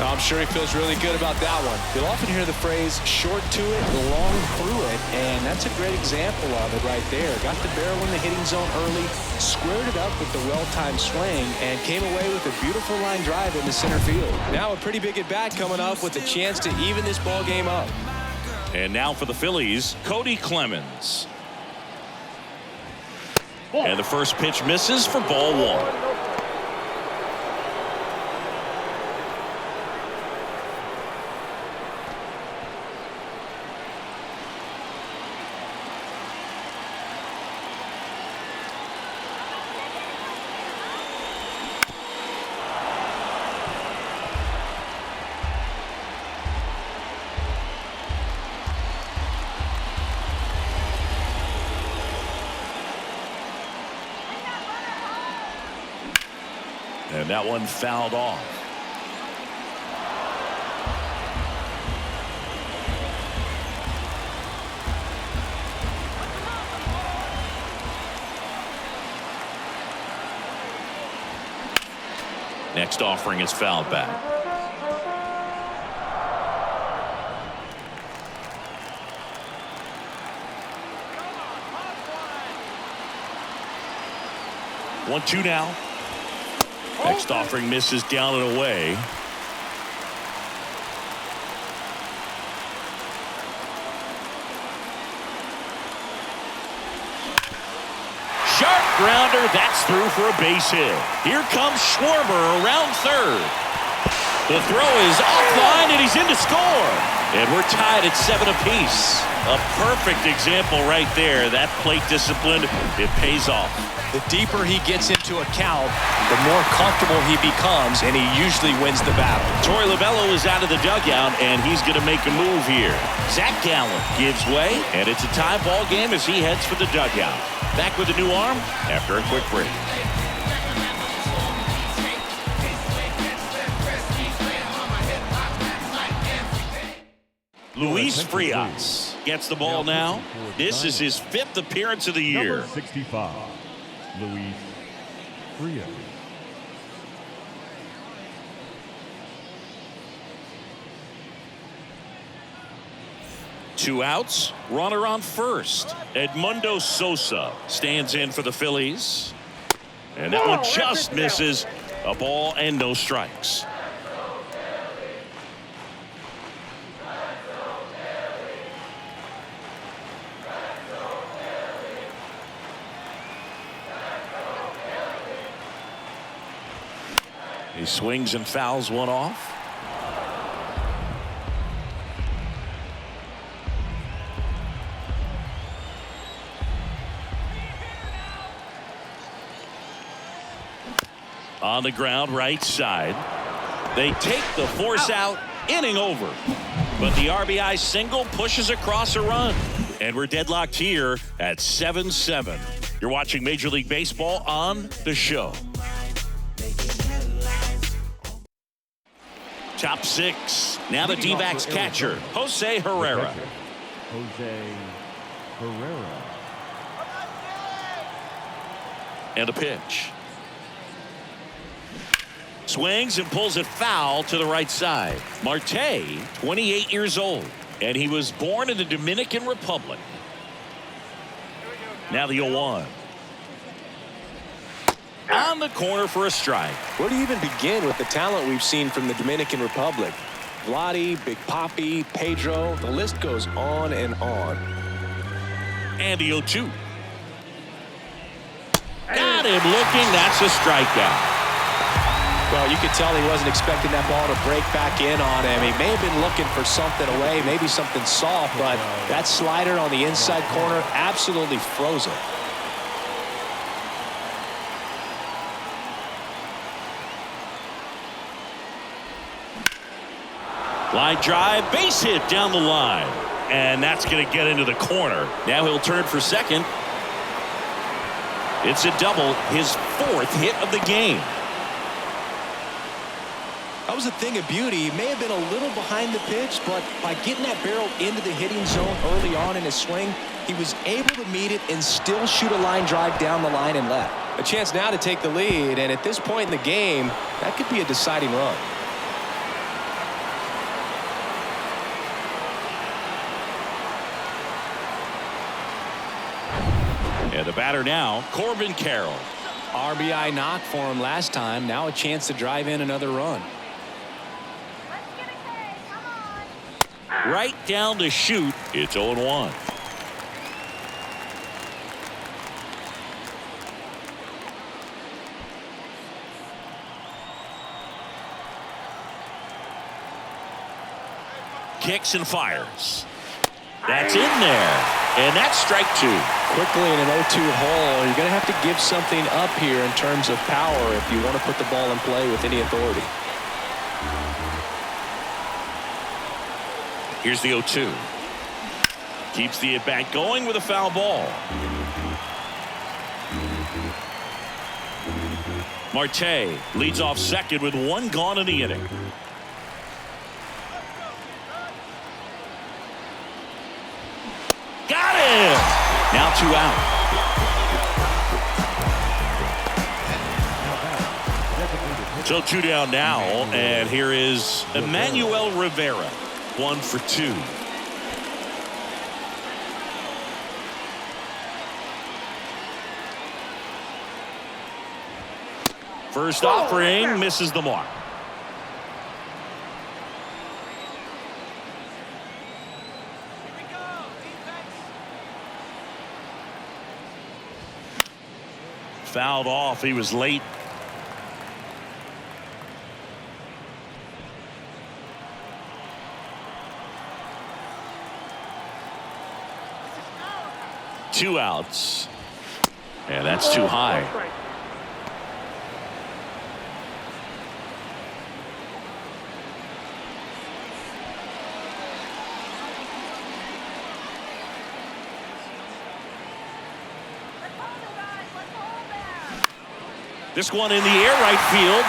I'm sure he feels really good about that one. You'll often hear the phrase short to it, long through it, and that's a great example of it right there. Got the barrel in the hitting zone early, squared it up with the well-timed swing, and came away with a beautiful line drive in the center field. Now a pretty big at-bat coming up with a chance to even this ball game up. And now for the Phillies, Cody Clemens. And the first pitch misses for ball 1. And that one fouled off. Next offering is fouled back. One-two now. Next offering misses down and away. Sharp grounder. That's through for a base hit. Here comes Schwarber around third. The throw is offline and he's in to score. And we're tied at 7 apiece. A perfect example right there. That plate discipline, it pays off. The deeper he gets into a count, the more comfortable he becomes, and he usually wins the battle. Torey Lovullo is out of the dugout, and he's going to make a move here. Zach Gallen gives way, and it's a tie ball game as he heads for the dugout. Back with a new arm after a quick break. Luis Frias gets the ball now. This is his 5th appearance of the year. Number 65, Luis Frias. Two outs, runner on first. Edmundo Sosa stands in for the Phillies. And that one just misses. A ball and no strikes. He swings and fouls one off. On the ground, right side. They take the force out, inning over. But the RBI single pushes across a run. And we're deadlocked here at 7-7. You're watching Major League Baseball on The Show. Top 6. Now the D-backs catcher, Jose Herrera. Jose Herrera. And a pitch. Swings and pulls it foul to the right side. Marte, 28 years old, and he was born in the Dominican Republic. Now the 0-1. On the corner for a strike. Where do you even begin with the talent we've seen from the Dominican Republic? Vladdy, Big Papi, Pedro, the list goes on and on. And the 0-2. Got him looking. That's a strikeout. Well, you could tell he wasn't expecting that ball to break back in on him. He may have been looking for something away, maybe something soft, but that slider on the inside corner absolutely froze it. Line drive, base hit down the line. And that's going to get into the corner. Now he'll turn for second. It's a double, his 4th hit of the game. That was a thing of beauty. He may have been a little behind the pitch, but by getting that barrel into the hitting zone early on in his swing, he was able to meet it and still shoot a line drive down the line and left. A chance now to take the lead, and at this point in the game, that could be a deciding run. And the batter now, Corbin Carroll. RBI knock for him last time. Now a chance to drive in another run. Right down to shoot. It's 0-1. Kicks and fires. That's in there. And that's strike 2. Quickly in an 0-2 hole, you're going to have to give something up here in terms of power if you want to put the ball in play with any authority. Here's the 0-2. Keeps the at-bat going with a foul ball. Marte leads off second with one gone in the inning. Got him! Now 2 out. So 2 down now, and here is Emmanuel Rivera, 1 for 2. First offering misses the mark. Fouled off. He was late. Two outs. And that's too high. This one in the air, right field.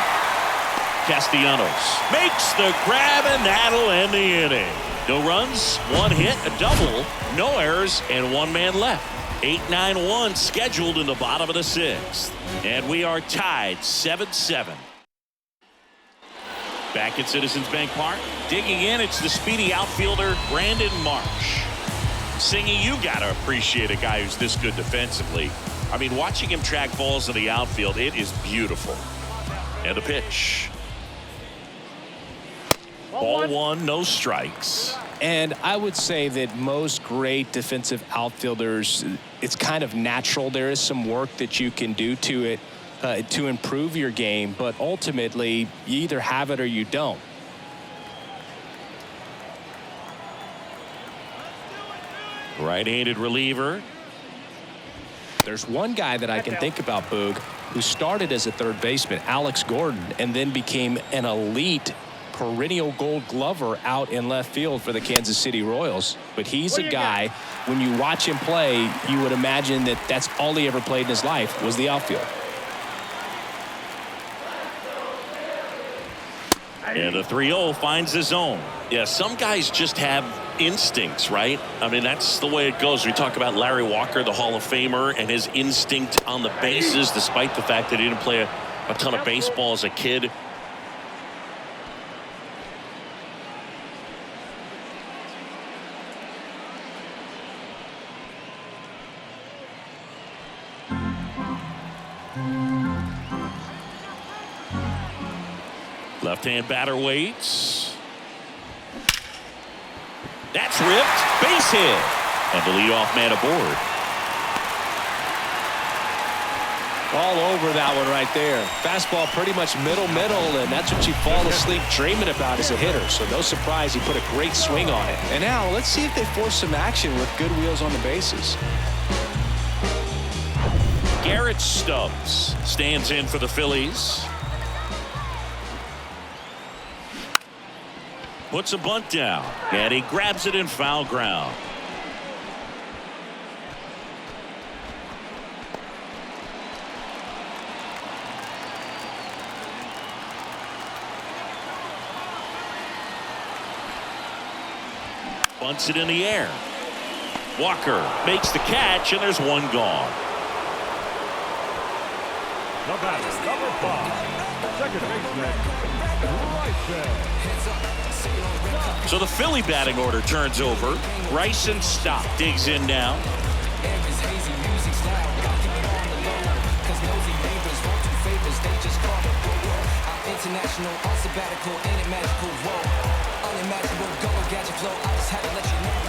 Castellanos makes the grab, and that'll end the inning. No runs, 1 hit, a double, no errors, and 1 man left. 8-9-1 scheduled in the bottom of the 6th. And we are tied 7-7. Back at Citizens Bank Park. Digging in, it's the speedy outfielder, Brandon Marsh. Singy, you got to appreciate a guy who's this good defensively. I mean, watching him track balls in the outfield, it is beautiful. And the pitch. Ball 1, no strikes. And I would say that most great defensive outfielders, it's kind of natural. There is some work that you can do to it to improve your game, but ultimately you either have it or you don't. Right-handed reliever. There's one guy that I can think about, Boog, who started as a third baseman, Alex Gordon, and then became an elite perennial Gold Glover out in left field for the Kansas City Royals. But he's a guy, when you watch him play, you would imagine that that's all he ever played in his life was the outfield. And the 3-0 finds the zone. Yeah, some guys just have instincts, right? I mean, that's the way it goes. We talk about Larry Walker, the Hall of Famer, and his instinct on the bases, despite the fact that he didn't play a ton of baseball as a kid. Left-hand batter waits. That's ripped. Base hit. And the leadoff man aboard. All over that one right there. Fastball pretty much middle, and that's what you fall asleep dreaming about as a hitter. So no surprise he put a great swing on it. And now let's see if they force some action with good wheels on the bases. Garrett Stubbs stands in for the Phillies. Puts a bunt down, and he grabs it in foul ground. Bunts it in the air. Walker makes the catch, and there's one gone. The batter, number 5, second baseman, Rice. So the Philly batting order turns over. Bryson Stott digs in now. International, on sabbatical, ain't it magical? Whoa, unimaginable, go and gadget flow. I just had to let you know.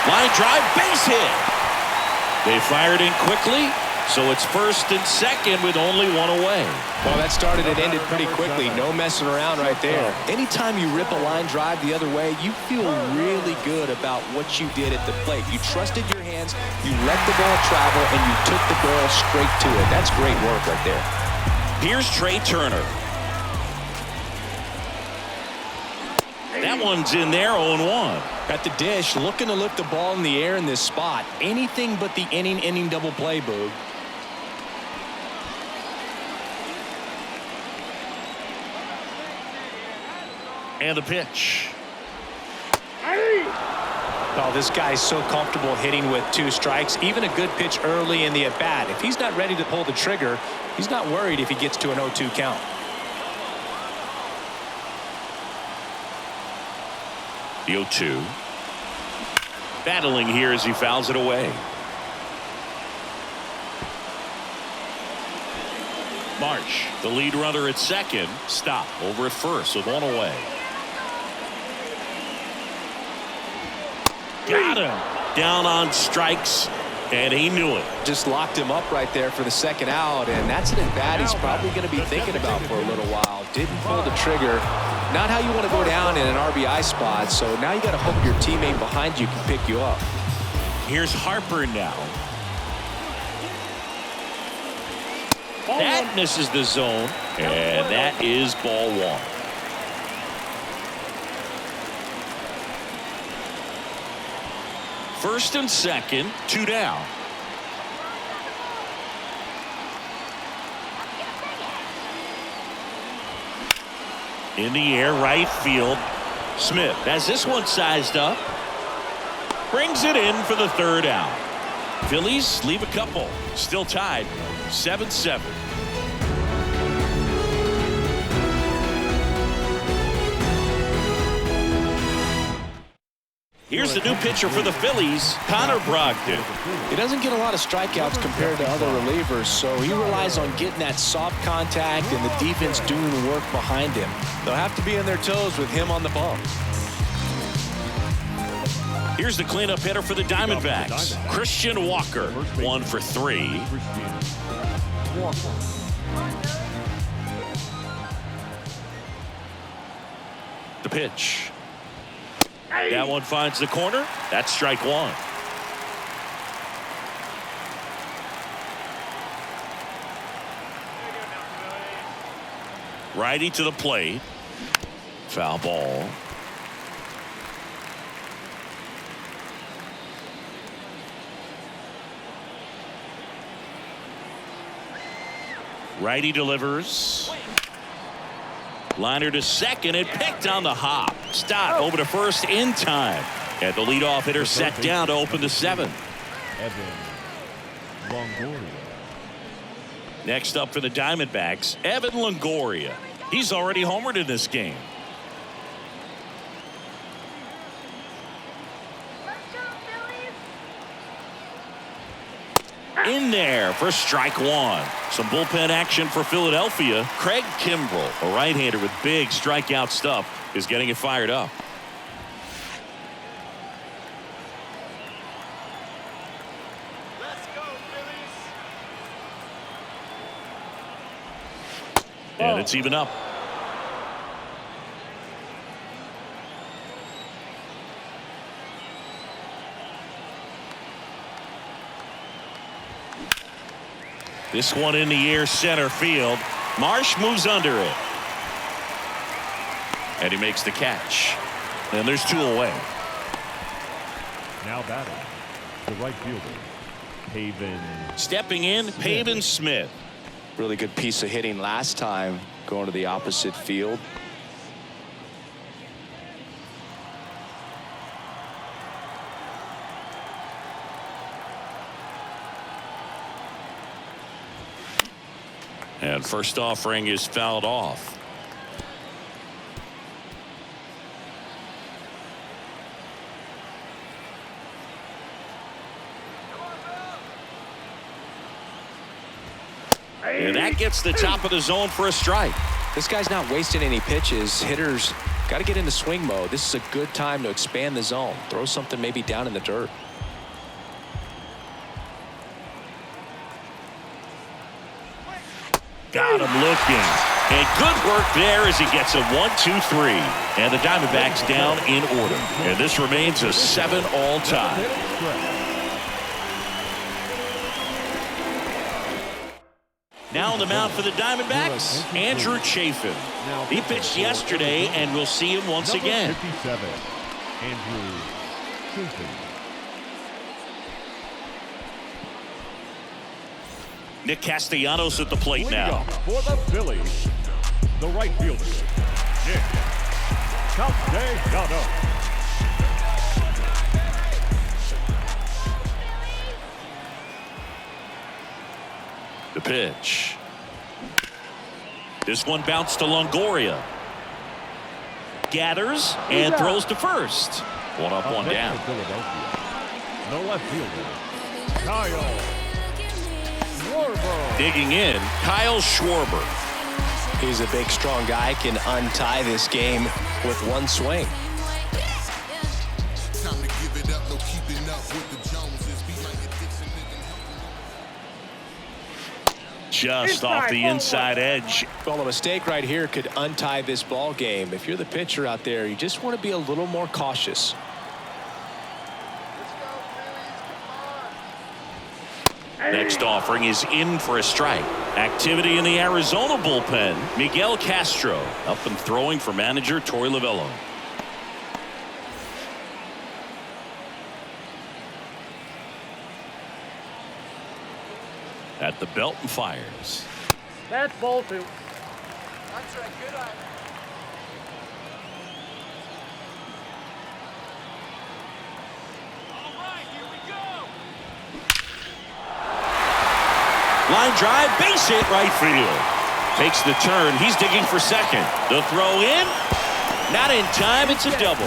Line drive, base hit. They fired in quickly, so it's first and second with only one away. Well, that started and ended pretty quickly. No messing around right there. Anytime you rip a line drive the other way, you feel really good about what you did at the plate. You trusted your hands, you let the ball travel, and you took the barrel straight to it. That's great work right there. Here's Trey Turner. That one's in there, 0-1. At the dish, looking to lift the ball in the air in this spot. Anything but the inning double play, Boog. And the pitch. Oh, this guy's so comfortable hitting with 2 strikes. Even a good pitch early in the at-bat. If he's not ready to pull the trigger, he's not worried if he gets to an 0-2 count. The 0-2. Battling here as he fouls it away. Marsh, the lead runner at second. Stop over at first with 1 away. Got him. Down on strikes, and he knew it. Just locked him up right there for the second out, and that's an at-bat he's probably going to be thinking about for a little while. Didn't pull the trigger. Not how you want to go down in an RBI spot, so now you got to hope your teammate behind you can pick you up. Here's Harper now. That misses the zone, and that is ball 1. First and second, 2 down. In the air, right field. Smith has this one sized up. Brings it in for the 3rd out. Phillies leave a couple. Still tied, 7-7. Here's the new pitcher for the Phillies, Connor Brogdon. He doesn't get a lot of strikeouts compared to other relievers, so he relies on getting that soft contact and the defense doing the work behind him. They'll have to be on their toes with him on the bump. Here's the cleanup hitter for the Diamondbacks, Christian Walker, 1 for 3. The pitch. That one finds the corner. That's strike 1. Righty to the plate. Foul ball. Righty delivers. Liner to second and picked on the hop. Stott over to first in time. And the leadoff hitter set down to open the 7th. Next up for the Diamondbacks, Evan Longoria. He's already homered in this game. In there for strike 1. Some bullpen action for Philadelphia. Craig Kimbrell, a right-hander with big strikeout stuff, is getting it fired up. Let's go, Phillies. And it's even up. This one in the air, center field. Marsh moves under it. And he makes the catch. And there's 2 away. Now batting, the right fielder, Pavin. Stepping in, Pavin Smith. Really good piece of hitting last time, going to the opposite field. And first offering is fouled off. And that gets the top of the zone for a strike. This guy's not wasting any pitches. Hitters got to get into swing mode. This is a good time to expand the zone. Throw something maybe down in the dirt. Got him looking. And good work there as he gets a 1-2-3. And the Diamondbacks down in order. And this remains a 7-all tie. Now on the mound for the Diamondbacks, Andrew Chafin. He pitched yesterday, and we'll see him once again. 57, Andrew Chafin. Nick Castellanos at the plate now. For the Phillies, the right fielder, Nick Castellanos. The pitch. This one bounced to Longoria. Gathers and throws to first. One up, one down. The left fielder, Kyle Schwarber. Digging in, Kyle Schwarber. He's a big, strong guy, can untie this game with one swing. Just off the inside edge. Well, a mistake right here could untie this ball game. If you're the pitcher out there, you just want to be a little more cautious. Next offering is in for a strike. Activity in the Arizona bullpen. Miguel Castro up and throwing for manager Torey Lovullo. At the belt and fires. That's ball two. That's a good eye. All right, here we go. Line drive, base hit, right field. Takes the turn. He's digging for second. The throw in. Not in time. It's a double.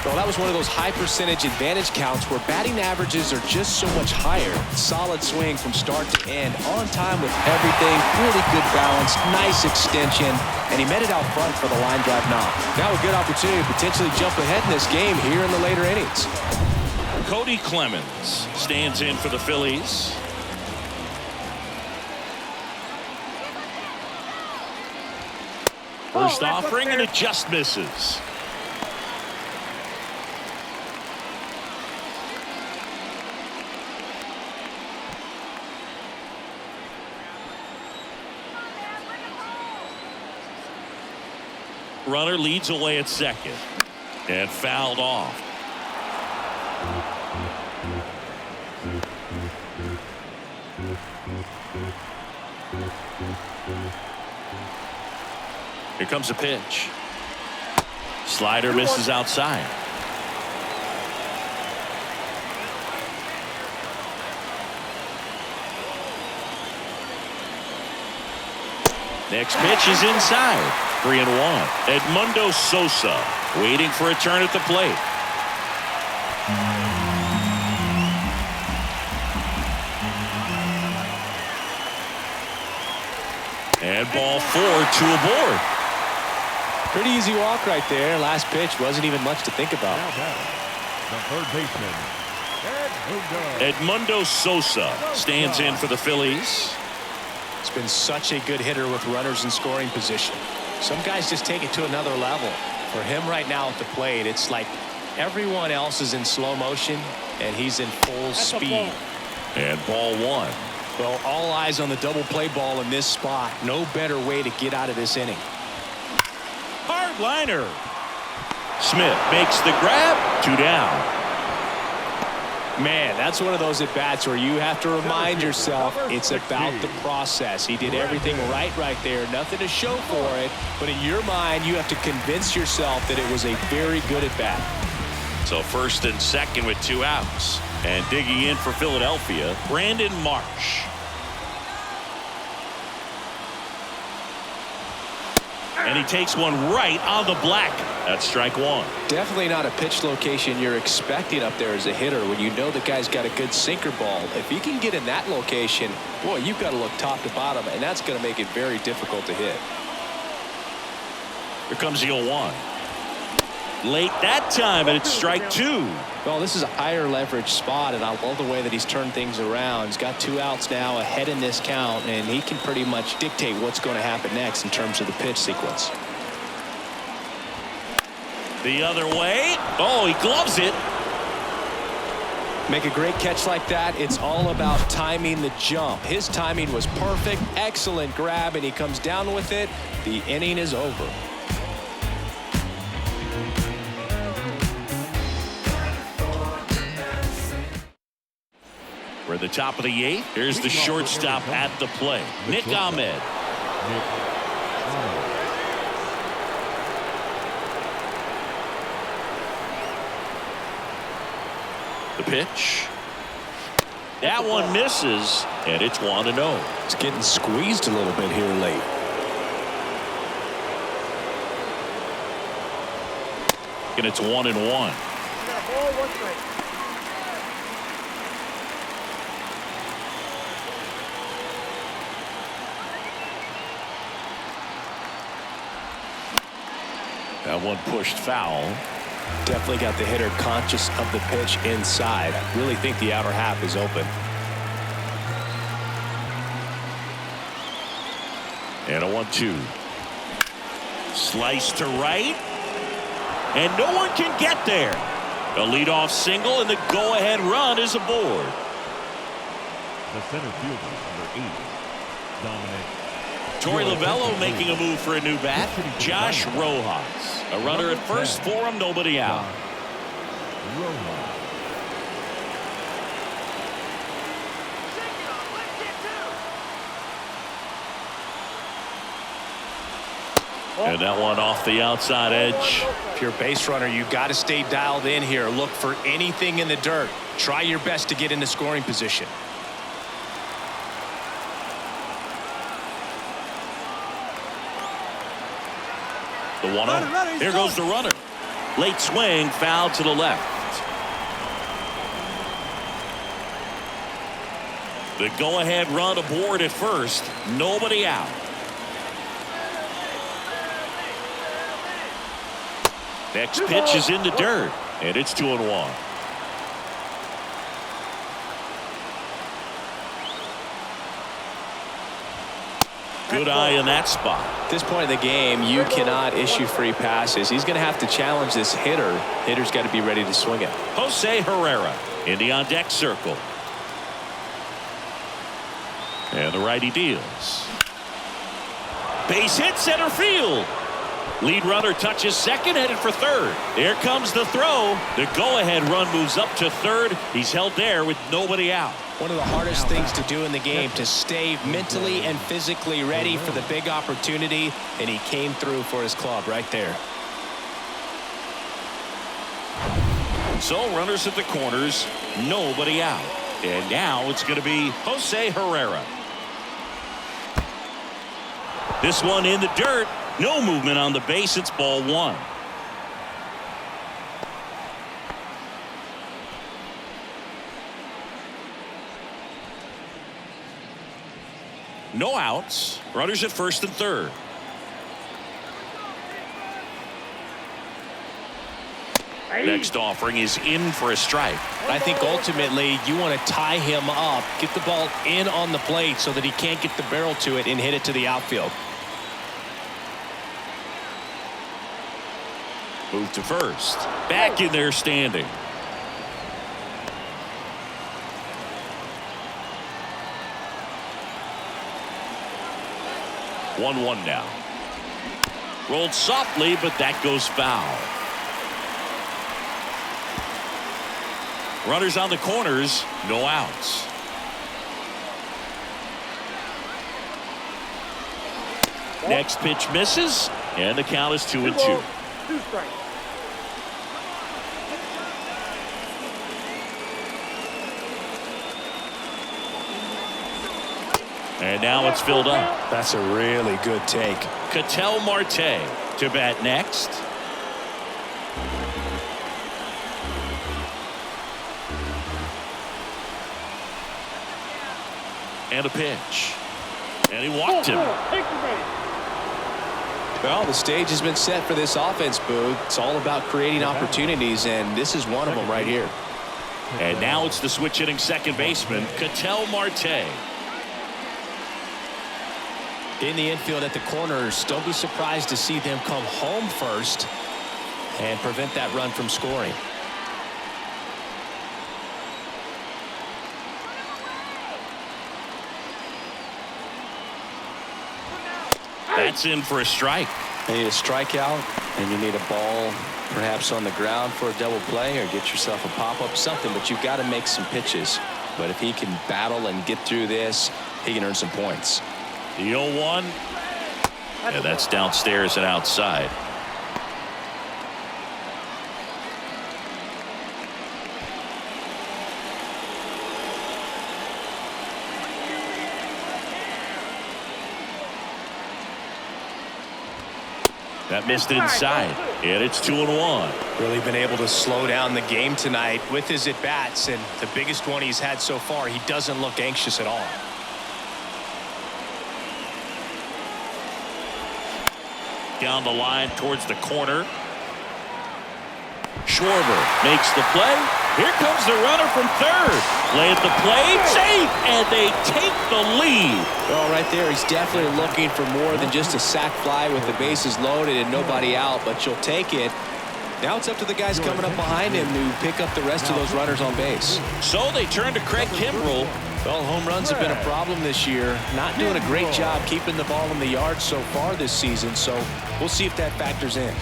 Well, that was one of those high percentage advantage counts where batting averages are just so much higher. Solid swing from start to end. On time with everything. Really good balance. Nice extension. And he met it out front for the line drive knock. Now a good opportunity to potentially jump ahead in this game here in the later innings. Cody Clemens stands in for the Phillies. First offering, and it just misses. Runner leads away at second and fouled off. Here comes a pitch. Slider misses outside. Next pitch is inside. 3-1. Edmundo Sosa waiting for a turn at the plate. And ball 4, 2 aboard. Pretty easy walk right there. Last pitch wasn't even much to think about. The third baseman, Edmundo Sosa stands in for the Phillies. It's been such a good hitter with runners in scoring position. Some guys just take it to another level. For him right now at the plate, it's like everyone else is in slow motion and he's in full speed. And ball 1. Well, all eyes on the double play ball in this spot. No better way to get out of this inning. Hard liner. Smith makes the grab. 2 down. Man, that's one of those at bats where you have to remind yourself it's about the process. He did everything right there. Nothing to show for it. But in your mind, you have to convince yourself that it was a very good at bat. So first and second with 2 outs. And digging in for Philadelphia, Brandon Marsh. And he takes one right on the black. That's strike 1. Definitely not a pitch location you're expecting up there as a hitter when you know the guy's got a good sinker ball. If he can get in that location, boy, you've got to look top to bottom, and that's going to make it very difficult to hit. Here comes the 0-1. Late that time, and it's strike 2. Well, this is a higher leverage spot, and I love the way that he's turned things around. He's got 2 outs now ahead in this count, and he can pretty much dictate what's going to happen next in terms of the pitch sequence. The other way. Oh, he gloves it. Make a great catch like that. It's all about timing the jump. His timing was perfect. Excellent grab, and he comes down with it. The inning is over. We're at the top of the 8th. Here's the shortstop at the plate, Nick Ahmed. The pitch. That one misses, and it's 1-0. It's getting squeezed a little bit here late. And it's 1-1. That one pushed foul. Definitely got the hitter conscious of the pitch inside. I really think the outer half is open. And a 1-2. Slice to right. And no one can get there. A leadoff single, and the go-ahead run is aboard. The center fielder, number 8, Dominic. Torey Lovello making a move for a new bat. Josh Rojas. A runner at first for him, nobody out. And that one off the outside edge. If you're a base runner, you got to stay dialed in here. Look for anything in the dirt. Try your best to get into scoring position. The 1-0. Here goes the runner. Late swing, foul to the left. The go-ahead run aboard at first. Nobody out. Next pitch is in the dirt, and it's 2-1. Good eye in that spot. At this point in the game, you cannot issue free passes. He's going to have to challenge this hitter. Hitter's got to be ready to swing it. Jose Herrera in the on-deck circle. And the righty deals. Base hit center field. Lead runner touches second, headed for third. There comes the throw. The go-ahead run moves up to third. He's held there with nobody out. One of the hardest things to do in the game, to stay mentally and physically ready for the big opportunity, and he came through for his club right there. So runners at the corners, nobody out. And now it's going to be Jose Herrera. This one in the dirt. No movement on the base. It's ball 1. No outs. Runners at first and third. Next offering is in for a strike. I think ultimately you want to tie him up, get the ball in on the plate so that he can't get the barrel to it and hit it to the outfield. Move to first. Back in there standing. One now. Rolled softly, but that goes foul. Runners on the corners, no outs. Next pitch misses, and the count is 2-2. 2 strikes. And now it's filled up. That's a really good take. Ketel Marte to bat next. And a pitch. And he walked him. Well, the stage has been set for this offense, Boog. It's all about creating opportunities, and this is one of them right here. And now it's the switch hitting second baseman, Ketel Marte. In the infield at the corners, don't be surprised to see them come home first and prevent that run from scoring. That's in for a strike. You need a strikeout, and you need a ball perhaps on the ground for a double play, or get yourself a pop-up, something, but you've got to make some pitches. But if he can battle and get through this, he can earn some points. The 0-1. Yeah, that's downstairs and outside. That missed inside, and it's 2-1. Really been able to slow down the game tonight with his at-bats, and the biggest one he's had so far, he doesn't look anxious at all. Down the line towards the corner. Schwarber makes the play. Here comes the runner from third. Play at the plate, safe, and they take the lead. Well, right there, he's definitely looking for more than just a sac fly with the bases loaded and nobody out, but you'll take it. Now it's up to the guys coming up behind him to pick up the rest of those runners on base. So they turn to Craig Kimbrell. Well, home runs have been a problem this year. Not doing a great job keeping the ball in the yard so far this season, so we'll see if that factors in.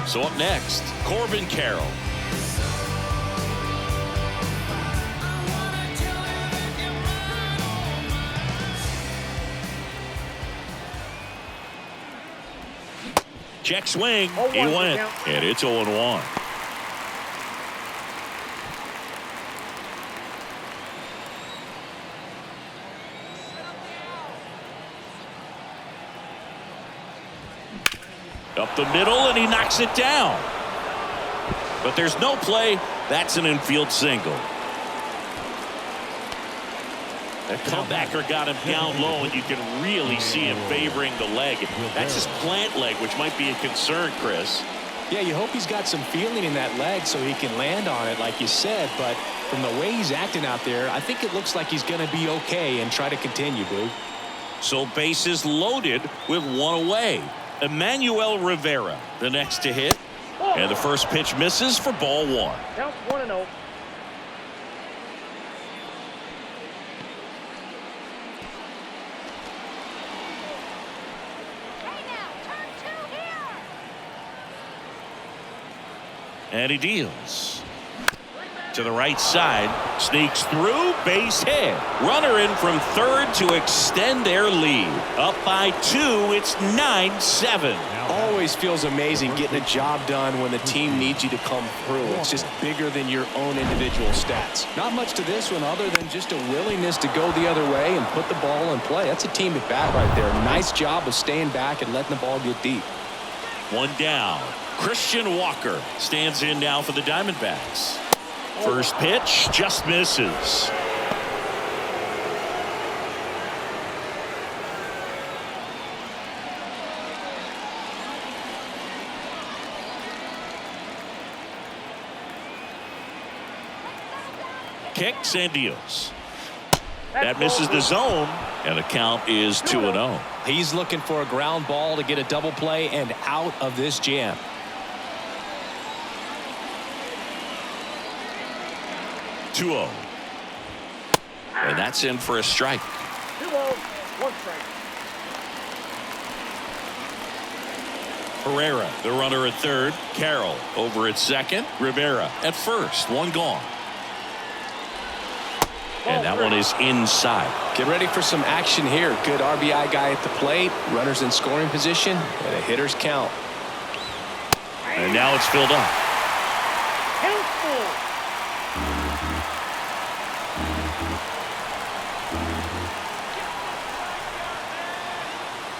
So up next, Corbin Carroll. Check swing. He went, and it's 0-1. Up the middle, and he knocks it down. But there's no play. That's an infield single. The comebacker got him down low, and you can really see him favoring the leg. That's his plant leg, which might be a concern, Chris. Yeah, you hope he's got some feeling in that leg so he can land on it, like you said. But from the way he's acting out there, I think it looks like he's going to be okay and try to continue, Boo. So bases loaded with one away. Emmanuel Rivera, the next to hit. And the first pitch misses for ball one. Count 1-0. And he deals. To the right side, sneaks through, base hit. Runner in from third to extend their lead. Up by 2, it's 9-7. Always feels amazing getting a job done when the team needs you to come through. It's just bigger than your own individual stats. Not much to this one other than just a willingness to go the other way and put the ball in play. That's a team at bat right there. Nice job of staying back and letting the ball get deep. One down. Christian Walker stands in now for the Diamondbacks. First pitch just misses. Kicks and deals. That misses the zone, and the count is 2-0. He's looking for a ground ball to get a double play and out of this jam. And that's in for a strike. 2-0, 1 strike. Herrera, the runner at third. Carroll over at second. Rivera at first. One gone. And that one is inside. Get ready for some action here. Good RBI guy at the plate. Runners in scoring position. And a hitter's count. And now it's filled up. Count 4.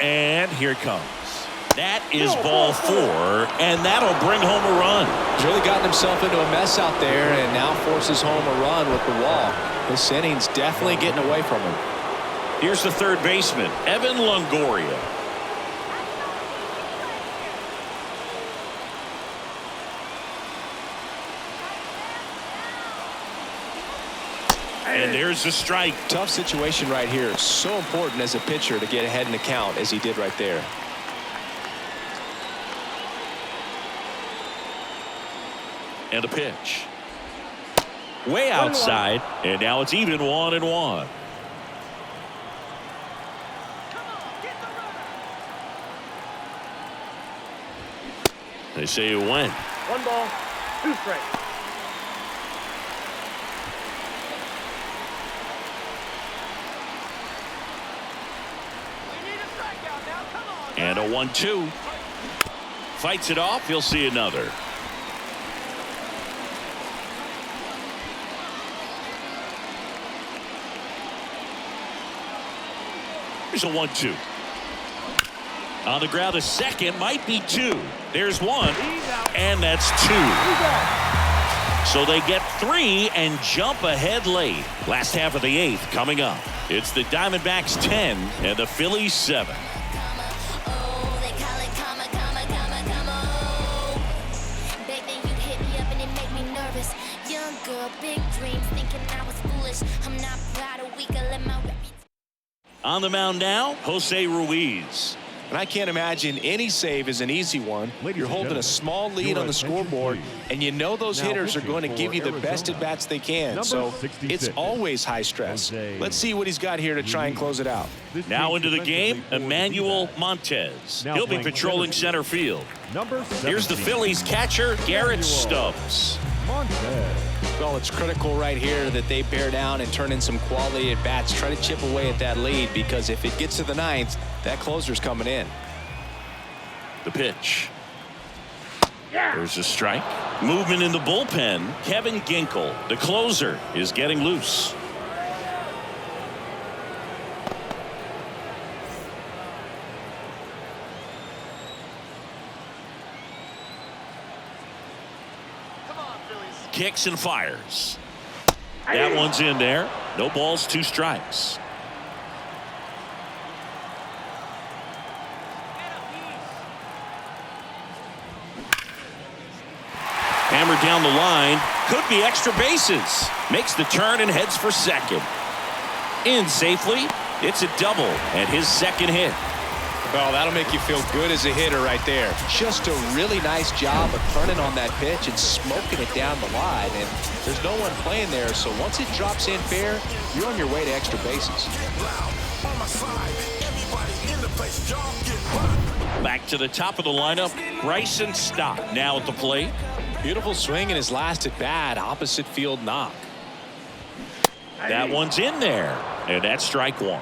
And here it comes. That is ball 4, and that'll bring home a run. He's really gotten himself into a mess out there and now forces home a run with the wall. This inning's definitely getting away from him. Here's the third baseman, Evan Longoria. And there's the strike. Tough situation right here. So important as a pitcher to get ahead in the count as he did right there. And a pitch. Way outside, and now it's even 1-1. They say you win. 1 ball, 2 strikes. And a 1-2. Fights it off. He'll see another. Here's a 1-2. On the ground, a second, might be 2. There's 1, and that's 2. So they get 3 and jump ahead late. Last half of the 8th coming up. It's the Diamondbacks 10 and the Phillies 7. Big dreams, thinking I was foolish. I'm not proud of weak, I let my reputation. On the mound now, Jose Ruiz. And I can't imagine any save is an easy one. You're holding a small lead on the scoreboard, and you know those hitters are going to give you the best at-bats they can. So it's always high stress. Let's see what he's got here to try and close it out. Now into the game, Emmanuel Montez. He'll be patrolling center field. Here's the Phillies catcher, Garrett Stubbs. Well, it's critical right here that they bear down and turn in some quality at bats. Try to chip away at that lead, because if it gets to the 9th, that closer's coming in. The pitch. There's a strike. Movement in the bullpen. Kevin Ginkel, the closer, is getting loose. Kicks and fires. That one's in there. No balls, 2 strikes. Hammered down the line. Could be extra bases. Makes the turn and heads for second. In safely. It's a double and his second hit. Well, that'll make you feel good as a hitter right there. Just a really nice job of turning on that pitch and smoking it down the line. And there's no one playing there, so once it drops in fair, you're on your way to extra bases. Back to the top of the lineup, Bryson Stott now at the plate. Beautiful swing in his last at bat, opposite field knock. That one's in there, and that's strike 1.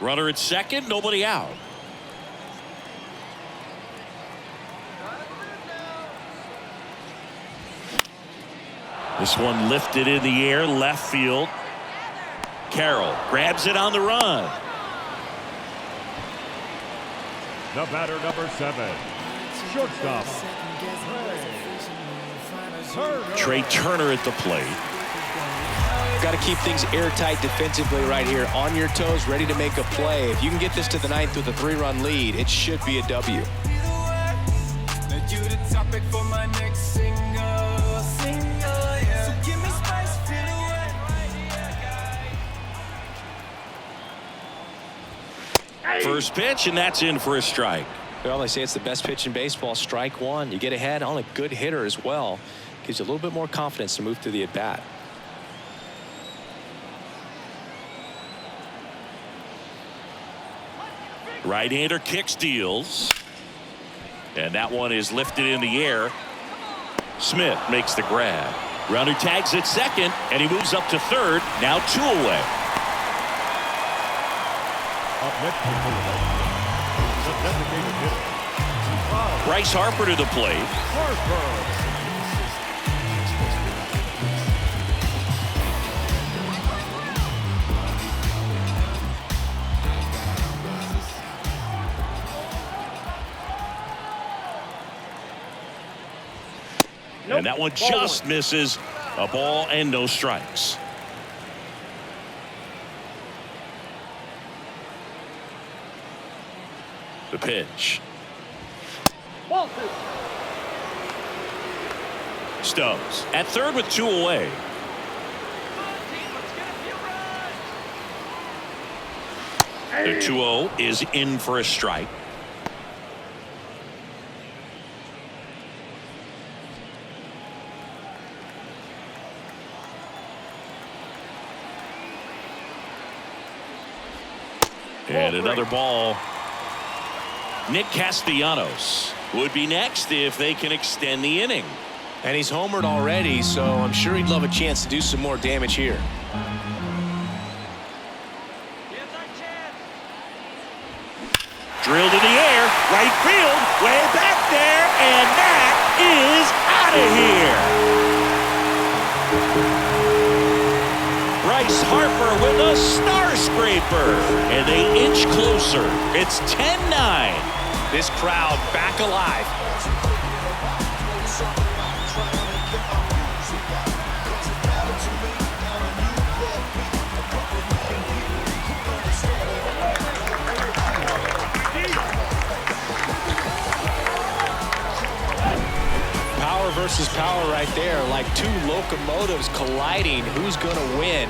Runner at second, nobody out. This one lifted in the air, left field. Carroll grabs it on the run. The batter, number 7, shortstop, Trey Turner at the plate. Got to keep things airtight defensively right here, on your toes, ready to make a play. If you can get this to the 9th with a 3-run lead, it should be a W. First pitch, and that's in for a strike. Well, they say it's the best pitch in baseball, strike 1. You get ahead on a good hitter as well. Gives you a little bit more confidence to move through the at-bat. Right-hander kicks, deals. And that one is lifted in the air. Smith makes the grab. Runner tags at second, and he moves up to third. Now 2 away. up next the designated hitter. Bryce Harper to the plate. And that one just misses. A ball and no strikes. The pitch. Stubbs at third with 2 away. The 2-0 is in for a strike. And another ball. Nick Castellanos would be next if they can extend the inning. And he's homered already, so I'm sure he'd love a chance to do some more damage here. Drilled in the air, right field, way back there, and that is out of here. Bryce Harper with a star scraper, and they inch closer. It's 10-9. This crowd back alive. Power versus power right there, like two locomotives colliding. Who's going to win?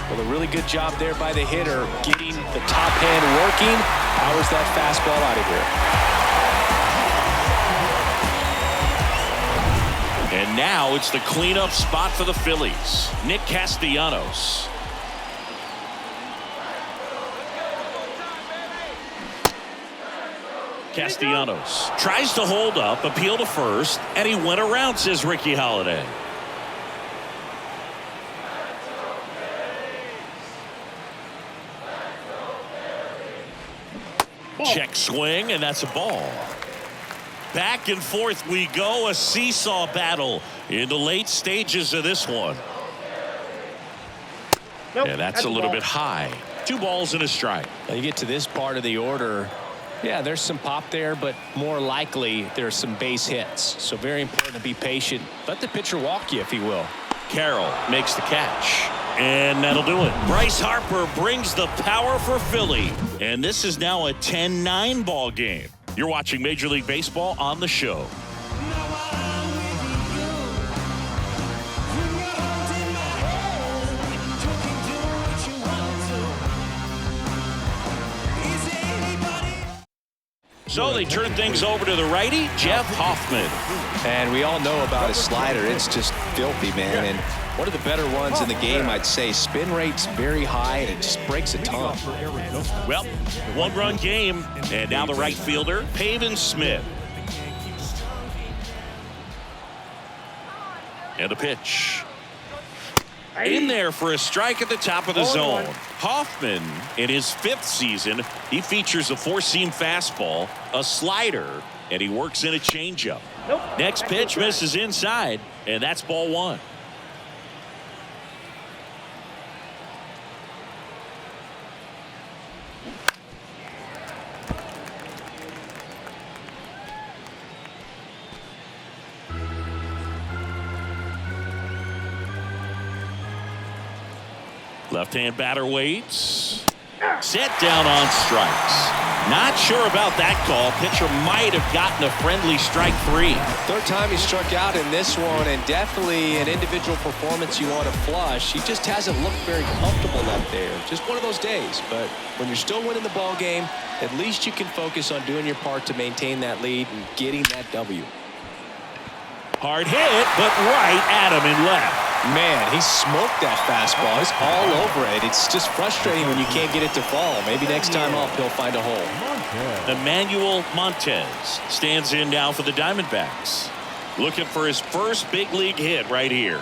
Well, a really good job there by the hitter, getting the top hand working. Powers that fastball out of here. And now it's the cleanup spot for the Phillies. Nick Castellanos. Castellanos tries to hold up, appeal to first, and he went around, says Ricky Holiday. Check swing, and that's a ball. Back and forth we go, a seesaw battle in the late stages of this one. Nope, and that's a little bit high. 2 balls and a strike. Now you get to this part of the order. Yeah, there's some pop there, but more likely there's some base hits. So very important to be patient. Let the pitcher walk you, if he will. Carroll makes the catch. And that'll do it. Bryce Harper brings the power for Philly. And this is now a 10-9 ball game. You're watching Major League Baseball on the show. So they turn things over to the righty, Jeff Hoffman. And we all know about his slider. It's just filthy, man. And one of the better ones in the game, I'd say. Spin rate's very high, and it just breaks a ton. Well, 1-run game, and now the right fielder, Pavin Smith. And the pitch. In there for a strike at the top of the zone. Hoffman, in his 5th season, he features a 4-seam fastball, a slider, and he works in a changeup. Next pitch misses inside, and that's ball 1. Left-hand batter waits. Set down on strikes. Not sure about that call. Pitcher might have gotten a friendly strike 3. 3rd time he struck out in this one, and definitely an individual performance you want to flush. He just hasn't looked very comfortable out there. Just one of those days. But when you're still winning the ball game, at least you can focus on doing your part to maintain that lead and getting that W. Hard hit, but right at him in left. Man, he smoked that fastball. He's all over it. It's just frustrating when you can't get it to fall. Maybe next time up he'll find a hole. Emmanuel Montez stands in now for the Diamondbacks. Looking for his first big league hit right here.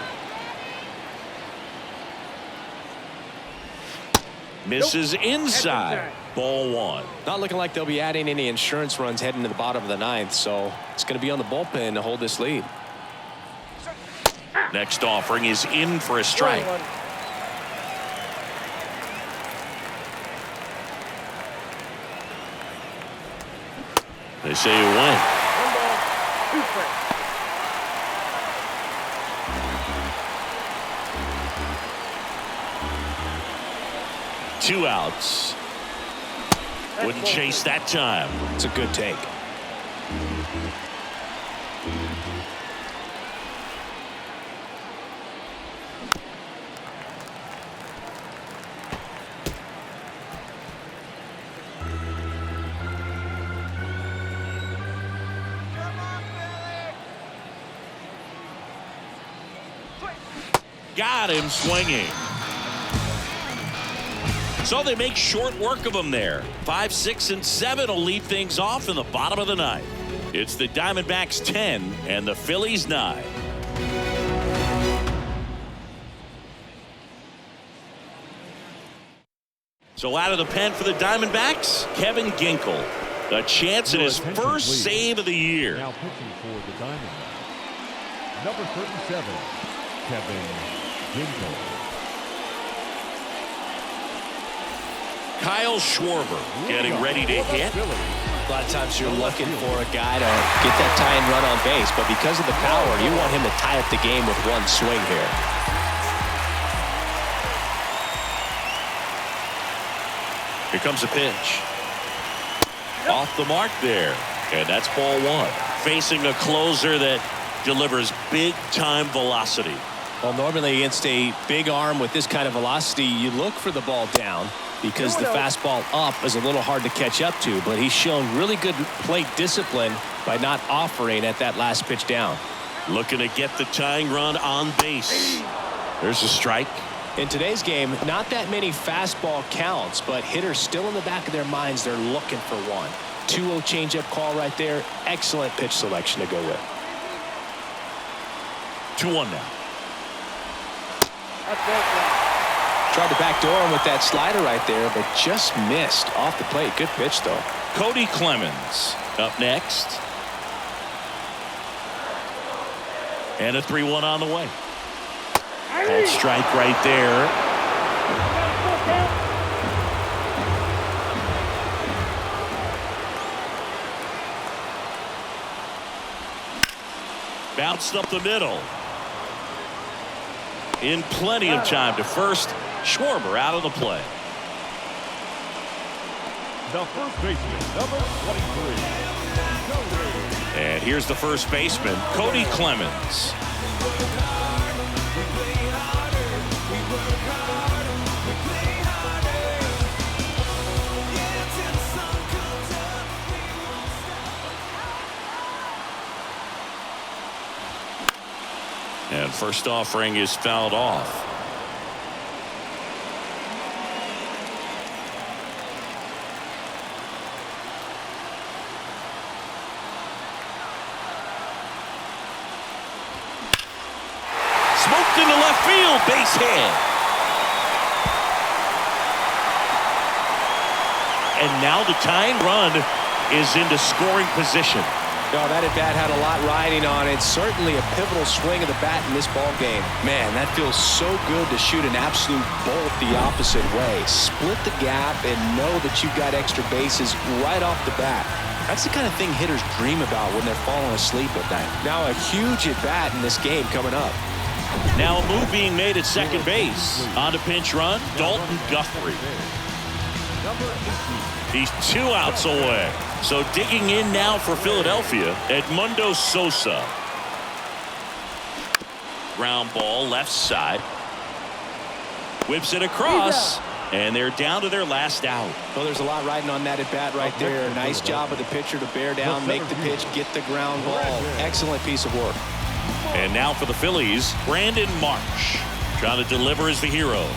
Misses inside. Ball 1. Not looking like they'll be adding any insurance runs heading to the bottom of the 9th, so it's going to be on the bullpen to hold this lead. Next offering is in for a strike. They say you win. 1 ball, 2 strikes. Two outs. Wouldn't chase that time. It's a good take. Got him swinging. So they make short work of them there. 5, 6, and 7 will lead things off in the bottom of the ninth. It's the Diamondbacks 10 and the Phillies 9. So out of the pen for the Diamondbacks, Kevin Ginkel. A chance at his first save of the year. Now pitching for the Diamondbacks, number 37, Kevin Ginkel. Kyle Schwarber getting ready to hit. A lot of times you're looking for a guy to get that tying run on base, but because of the power, you want him to tie up the game with one swing here. Here comes a pitch. Off the mark there. And that's ball 1. Facing a closer that delivers big-time velocity. Well, normally against a big arm with this kind of velocity, you look for the ball down because the fastball up is a little hard to catch up to. But he's shown really good plate discipline by not offering at that last pitch down. Looking to get the tying run on base. There's a strike. In today's game, not that many fastball counts, but hitters still in the back of their minds, they're looking for one. 2-0 changeup call right there. Excellent pitch selection to go with. 2-1 now. Tried to backdoor him with that slider right there, but just missed off the plate. Good pitch, though. Cody Clemens up next. And a 3-1 on the way. Called strike right there. Bounced up the middle. In plenty of time to first. Schwarber out of the play. The first baseman, number 23. And here's the first baseman, Cody Clemens. And first offering is fouled off. Smoked into left field, base hit. And now the tying run is into scoring position. No, that at bat had a lot riding on it. Certainly a pivotal swing of the bat in this ball game. Man, that feels so good to shoot an absolute bolt the opposite way. Split the gap and know that you've got extra bases right off the bat. That's the kind of thing hitters dream about when they're falling asleep at night. Now a huge at bat in this game coming up. Now a move being made at second base. On to pinch run, Dalton Guthrie. He's 2 outs away. So digging in now for Philadelphia, Edmundo Sosa. Ground ball left side. Whips it across. And they're down to their last out. Well, there's a lot riding on that at bat right there. Nice job of the pitcher to bear down, make the pitch, get the ground ball. Excellent piece of work. And now for the Phillies, Brandon Marsh. Trying to deliver as the hero.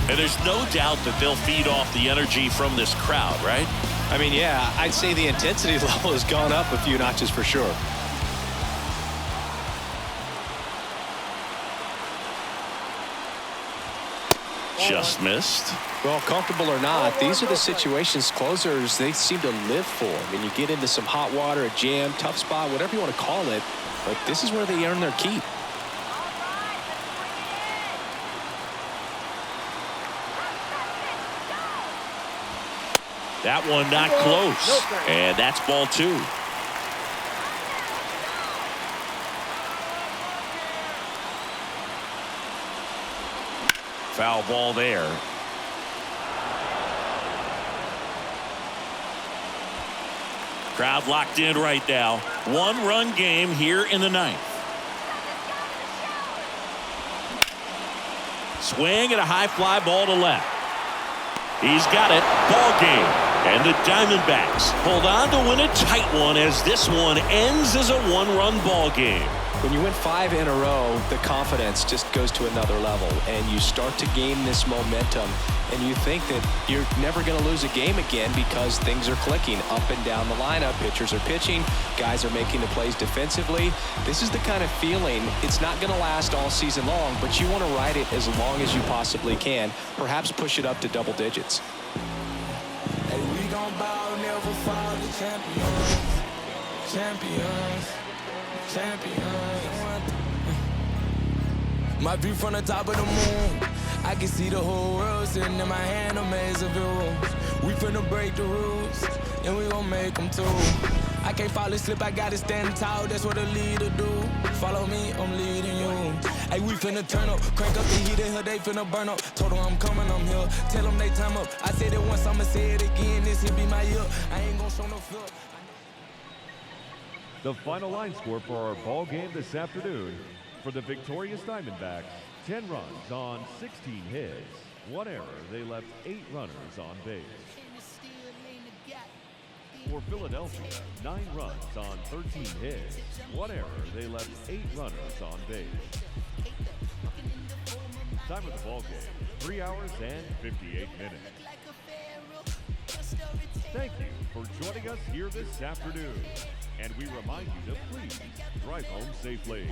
And there's no doubt that they'll feed off the energy from this crowd, right? I mean, yeah, I'd say the intensity level has gone up a few notches for sure. Just missed. Well, comfortable or not, these are the situations closers they seem to live for. I mean, you get into some hot water, a jam, tough spot, whatever you want to call it, but this is where they earn their keep. That one not close. And that's ball 2. Foul ball there. Crowd locked in right now. 1-run game here in the 9th. Swing and a high fly ball to left. He's got it. Ball game. And the Diamondbacks hold on to win a tight one as this one ends as a 1-run ball game. When you win 5 in a row, the confidence just goes to another level, and you start to gain this momentum, and you think that you're never going to lose a game again because things are clicking up and down the lineup. Pitchers are pitching, guys are making the plays defensively. This is the kind of feeling, it's not going to last all season long, but you want to ride it as long as you possibly can, perhaps push it up to double digits. Hey, we gon' bow, never fall, the champions, champions, champions. My view from the top of the moon, I can see the whole world sitting in my hand, a maze of views. We finna break the rules, and we gon' make them too. I can't fall asleep, I gotta stand tall, that's what a leader do. Follow me, I'm leading you. Hey, we finna turn up, crank up the heat in here, they finna burn up. Told them I'm coming, I'm here, tell them they time up. I said it once, I'ma say it again, this here be my year. I ain't gon' show no fear. The final line score for our ball game this afternoon. For the victorious Diamondbacks, 10 runs on 16 hits. 1 error, they left 8 runners on base. For Philadelphia, 9 runs on 13 hits. 1 error, they left 8 runners on base. Time of the ball game, 3 hours and 58 minutes. Thank you for joining us here this afternoon. And we remind you to please drive home safely.